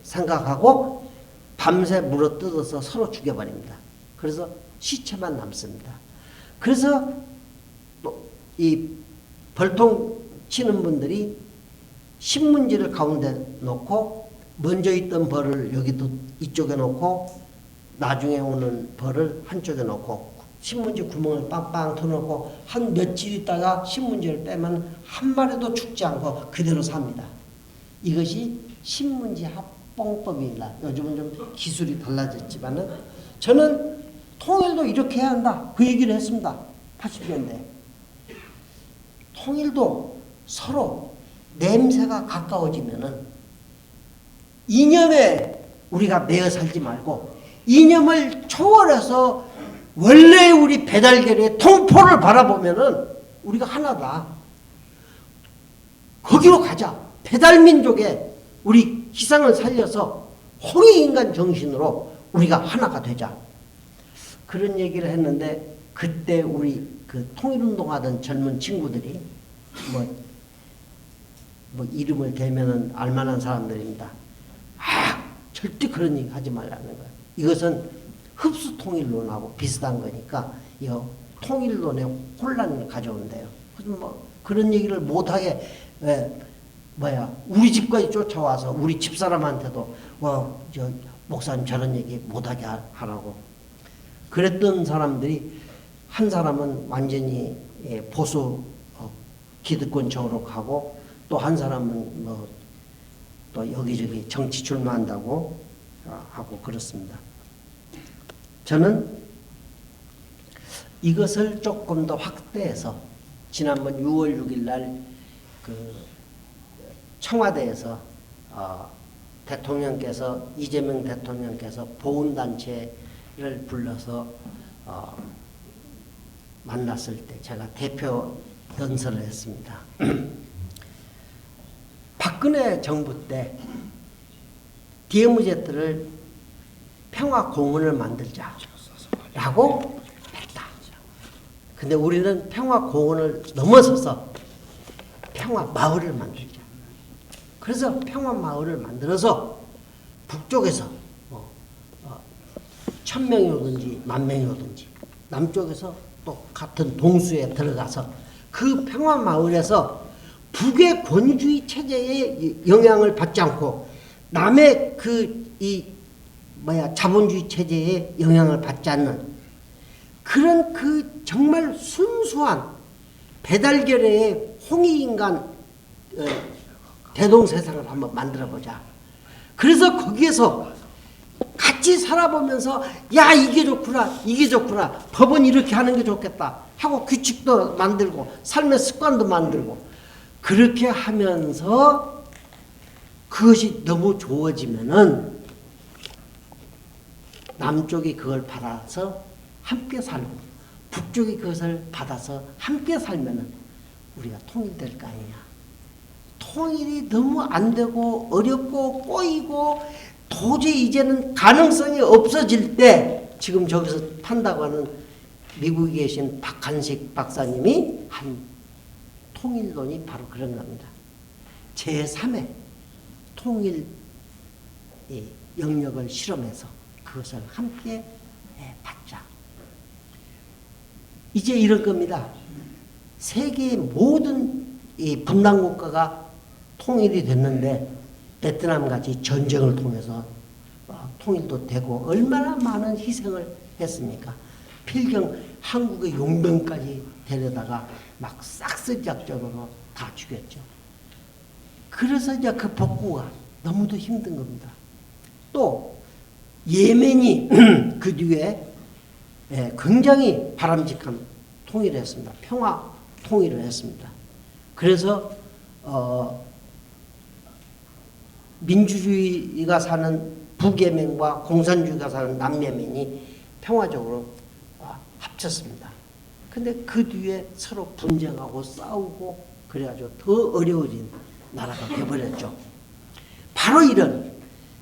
생각하고 밤새 물어뜯어서 서로 죽여버립니다. 그래서 시체만 남습니다. 그래서 이 벌통 치는 분들이 신문지를 가운데 놓고 먼저 있던 벌을 여기도 이쪽에 놓고 나중에 오는 벌을 한쪽에 놓고 신문지 구멍을 빵빵 터놓고 한 며칠 있다가 신문지를 빼면 한 마리도 죽지 않고 그대로 삽니다. 이것이 신문지 합봉법입니다. 요즘은 좀 기술이 달라졌지만은 저는 통일도 이렇게 해야 한다. 그 얘기를 했습니다. 80년대. 통일도 서로 냄새가 가까워지면은 이념에 우리가 매여 살지 말고 이념을 초월해서 원래 우리 배달결의 통포를 바라보면은 우리가 하나다. 거기로 가자. 배달민족의 우리 기상을 살려서 홍익인간 정신으로 우리가 하나가 되자. 그런 얘기를 했는데 그때 우리 그 통일운동하던 젊은 친구들이 뭐 이름을 대면은 알만한 사람들입니다. 절대 그런 얘기 하지 말라는 거예요. 이것은 흡수통일론하고 비슷한 거니까 이거 통일론의 혼란을 가져온대요. 그래서 뭐 그런 얘기를 못하게 우리 집까지 쫓아와서 우리 집사람한테도 저 목사님 저런 얘기 못하게 하라고 그랬던 사람들이 한 사람은 완전히 보수 기득권 쪽으로 가고 또 한 사람은 뭐 또 여기저기 정치 출마한다고 하고 그렇습니다. 저는 이것을 조금 더 확대해서 지난번 6월 6일 날 그 청와대에서 대통령께서 이재명 대통령께서 보훈단체를 불러서 만났을 때 제가 대표 연설을 했습니다. 박근혜 정부 때 DMZ를 평화공원을 만들자라고 했다. 근데 우리는 평화공원을 넘어서서 평화마을을 만들자. 그래서 평화마을을 만들어서 북쪽에서 1000명이 오든지 10,000명이 오든지 남쪽에서 또 같은 동수에 들어가서 그 평화마을에서 북의 권위주의 체제의 영향을 받지 않고 남의 자본주의 체제의 영향을 받지 않는 그런 그 정말 순수한 배달결의 홍익인간 대동세상을 한번 만들어보자. 그래서 거기에서 같이 살아보면서 야 이게 좋구나 이게 좋구나 법은 이렇게 하는 게 좋겠다 하고 규칙도 만들고 삶의 습관도 만들고 그렇게 하면서 그것이 너무 좋아지면은 남쪽이 그걸 받아서 함께 살고 북쪽이 그것을 받아서 함께 살면은 우리가 통일될 거 아니냐. 통일이 너무 안 되고 어렵고 꼬이고 도저히 이제는 가능성이 없어질 때 지금 저기서 탄다고 하는 미국에 계신 박한식 박사님이 한 통일론이 바로 그런 겁니다. 제3의 통일 영역을 실험해서 그것을 함께 받자. 이제 이럴 겁니다. 세계의 모든 이 분단국가가 통일이 됐는데 베트남같이 전쟁을 통해서 통일도 되고 얼마나 많은 희생을 했습니까? 필경 한국의 용병까지 데려다가 막 싹쓸이 작전으로 다 죽였죠. 그래서 이제 그 복구가 너무도 힘든 겁니다. 또 예멘이 그 뒤에 굉장히 바람직한 통일을 했습니다. 평화 통일을 했습니다. 그래서 민주주의가 사는 북예멘과 공산주의가 사는 남예멘이 평화적으로 합쳤습니다. 근데 그 뒤에 서로 분쟁하고 싸우고 그래가지고 더 어려워진 나라가 되어버렸죠. 바로 이런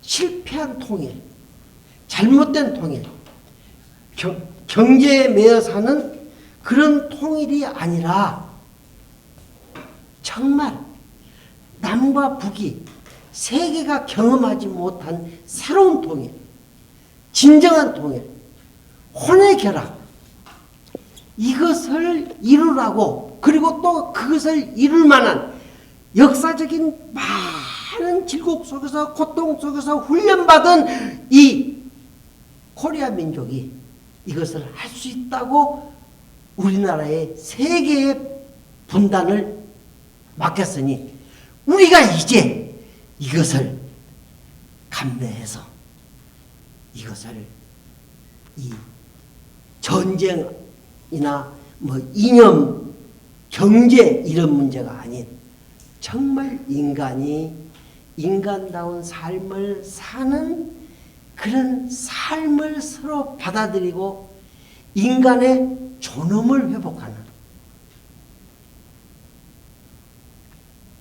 실패한 통일, 잘못된 통일, 경제에 매여 사는 그런 통일이 아니라 정말 남과 북이 세계가 경험하지 못한 새로운 통일, 진정한 통일, 혼의 결합, 이것을 이루라고, 그리고 또 그것을 이룰 만한 역사적인 많은 질곡 속에서, 고통 속에서 훈련받은 이 코리아 민족이 이것을 할 수 있다고 우리나라의 세계의 분단을 맡겼으니 우리가 이제 이것을 감내해서 이것을 이 전쟁이나 뭐 이념, 경제 이런 문제가 아닌 정말 인간이 인간다운 삶을 사는 그런 삶을 서로 받아들이고 인간의 존엄을 회복하는,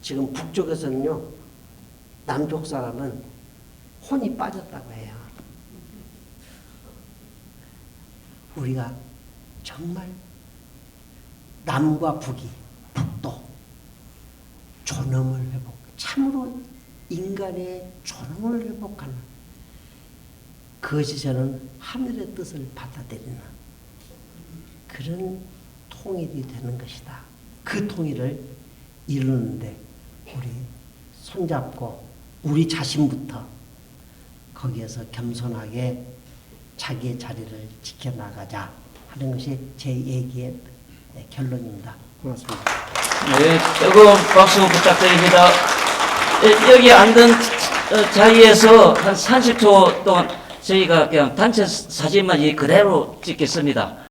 지금 북쪽에서는요 남쪽 사람은 혼이 빠졌다고 해요. 우리가 정말 남과 북이, 북도 존엄을 회복, 참으로 인간의 존엄을 회복하는, 그것이 저는 하늘의 뜻을 받아들이는 그런 통일이 되는 것이다. 그 통일을 이루는데 우리 손잡고 우리 자신부터 거기에서 겸손하게 자기의 자리를 지켜나가자 하는 것이 제 얘기의 결론입니다. 고맙습니다. 네, 뜨거운 박수 부탁드립니다. 여기 앉은 자리에서 한 30초 동안 저희가 그냥 단체 사진만 그대로 찍겠습니다.